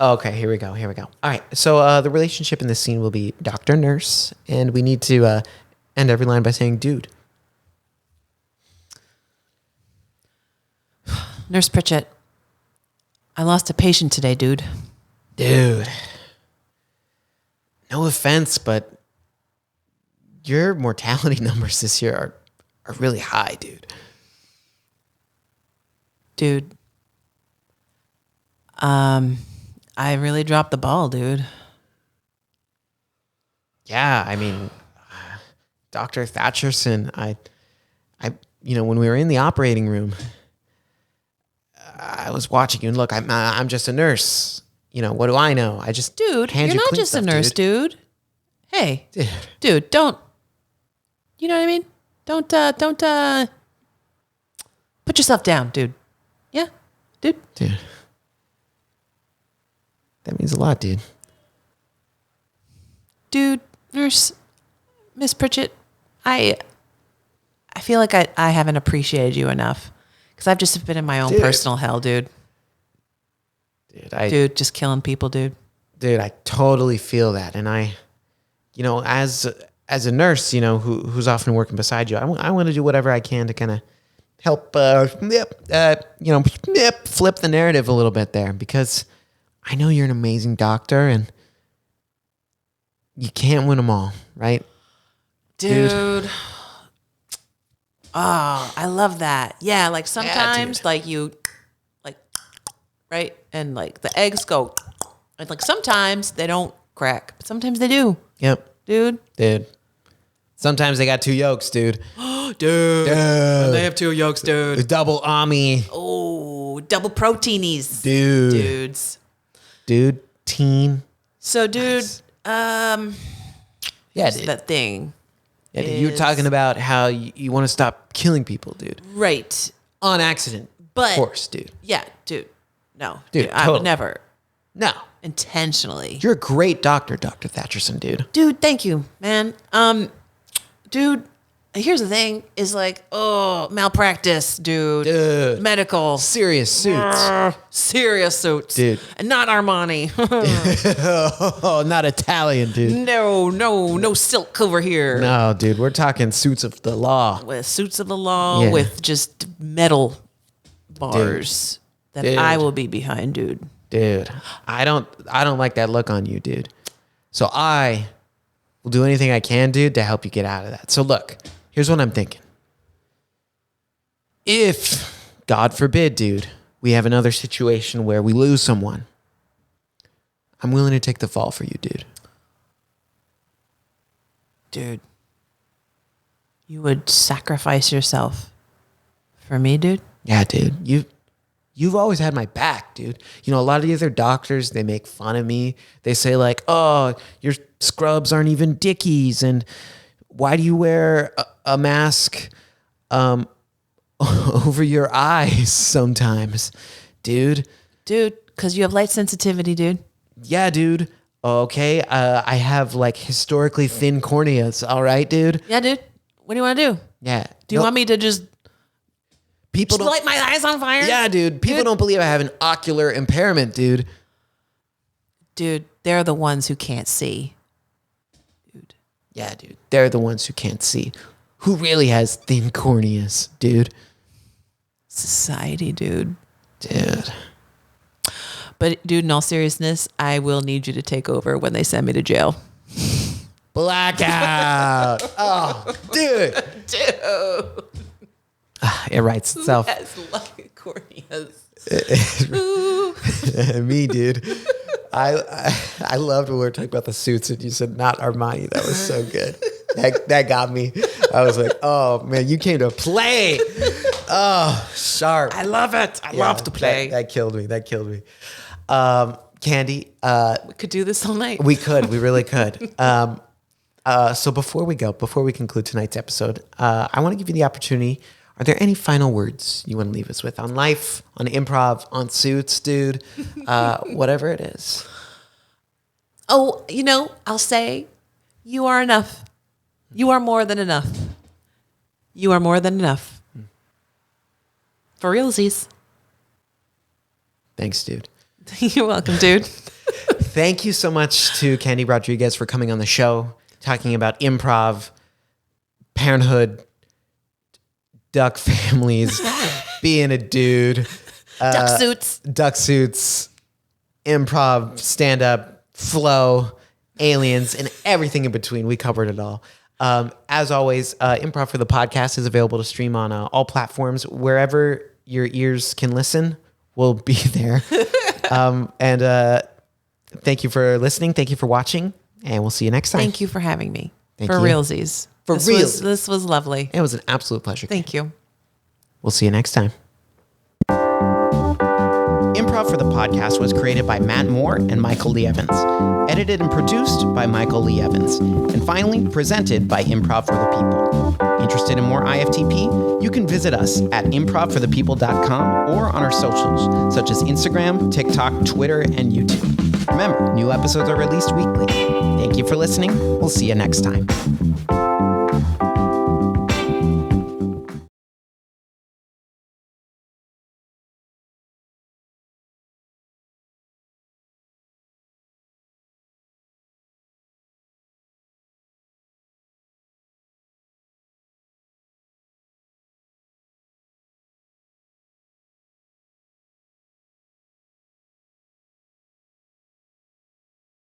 Okay, here we go. All right. So the relationship in this scene will be doctor nurse, and we need to end every line by saying "dude." Nurse Pritchett, I lost a patient today, dude. Dude. No offense, but your mortality numbers this year are really high, dude. Dude. I really dropped the ball, dude. Yeah, I mean, Dr. Thatcherson, I, when we were in the operating room, I was watching you, and look, I'm just a nurse. What do I know? I just dude, you're not just a nurse, dude. Hey, dude, don't. You know what I mean? Don't put yourself down, dude. Yeah, dude. Dude, that means a lot, dude. Dude, nurse, Miss Pritchett, I feel like I haven't appreciated you enough. Because I've just been in my own personal hell, dude. Dude, just killing people, dude. Dude, I totally feel that. And I, as a nurse, who's often working beside you, I want to do whatever I can to kind of help, flip the narrative a little bit there. Because I know you're an amazing doctor and you can't win them all, right? Dude. Oh, I love that. Yeah, like sometimes right? And like the eggs go, and like sometimes they don't crack, but sometimes they do. Yep. Dude. Sometimes they got two yolks, dude. Dude. They have two yolks, dude. Double Ami. Oh, double proteinies. Dude. Dudes. Dude, teen. So, dude, nice. Yeah, dude. That thing. Yeah, dude, you were talking about how you want to stop killing people, dude. Right. On accident. But, of course, dude. Yeah, dude. No. Dude, I would never. No. Intentionally. You're a great doctor, Dr. Thatcherson, dude. Dude, thank you, man. Dude, here's the thing is like, malpractice, dude. Medical. Serious suits. Serious suits. Dude. And not Armani. Oh, not Italian, dude. No silk over here. No, dude, we're talking suits of the law. With suits of the law, with just metal bars that I will be behind, dude. Dude, I don't like that look on you, dude. So I will do anything I can, dude, to help you get out of that. So look, here's what I'm thinking. If, God forbid, dude, we have another situation where we lose someone, I'm willing to take the fall for you, dude. Dude, you would sacrifice yourself for me, dude? Yeah, dude. You've always had my back, dude. A lot of the other doctors, they make fun of me. They say like, oh, your scrubs aren't even Dickies. And why do you wear a mask over your eyes sometimes, dude? Dude, because you have light sensitivity, dude. Yeah, dude. Okay, I have like historically thin corneas. All right, dude? Yeah, dude. What do you want to do? Yeah. Do you want me to just... People don't light my eyes on fire? Yeah, dude. People don't believe I have an ocular impairment, dude. Dude, they're the ones who can't see. Dude. Yeah, dude. They're the ones who can't see. Who really has thin corneas, dude? Society, dude. Dude. But dude, in all seriousness, I will need you to take over when they send me to jail. Blackout. Oh, dude. It writes itself. Yes, like Corneas. Me, dude. I loved when we were talking about the suits and you said not Armani. That was so good. That got me. I was like, oh man, you came to play. Oh, sharp. I love it. I love to play. That killed me. Candi, we could do this all night. We really could. So before we conclude tonight's episode, I want to give you the opportunity. Are there any final words you want to leave us with on life, on improv, on suits, dude? Whatever it is. Oh, I'll say you are enough. You are more than enough. You are more than enough. For realsies. Thanks, dude. You're welcome, dude. Thank you so much to Candi Rodriguez for coming on the show, talking about improv, parenthood, duck families, being a dude, duck suits, improv, stand-up, flow, aliens, and everything in between. We covered it all. As always, Improv for the podcast is available to stream on all platforms. Wherever your ears can listen, we'll be there. And thank you for listening. Thank you for watching. And we'll see you next time. Thank you for having me. Thank for you. realsies. This was lovely. It was an absolute pleasure. Thank you. We'll see you next time. Improv for the podcast was created by Matt Moore and Michael Lee Evans. Edited and produced by Michael Lee Evans. And finally, presented by Improv for the People. Interested in more IFTP? You can visit us at improvforthepeople.com or on our socials, such as Instagram, TikTok, Twitter, and YouTube. Remember, new episodes are released weekly. Thank you for listening. We'll see you next time.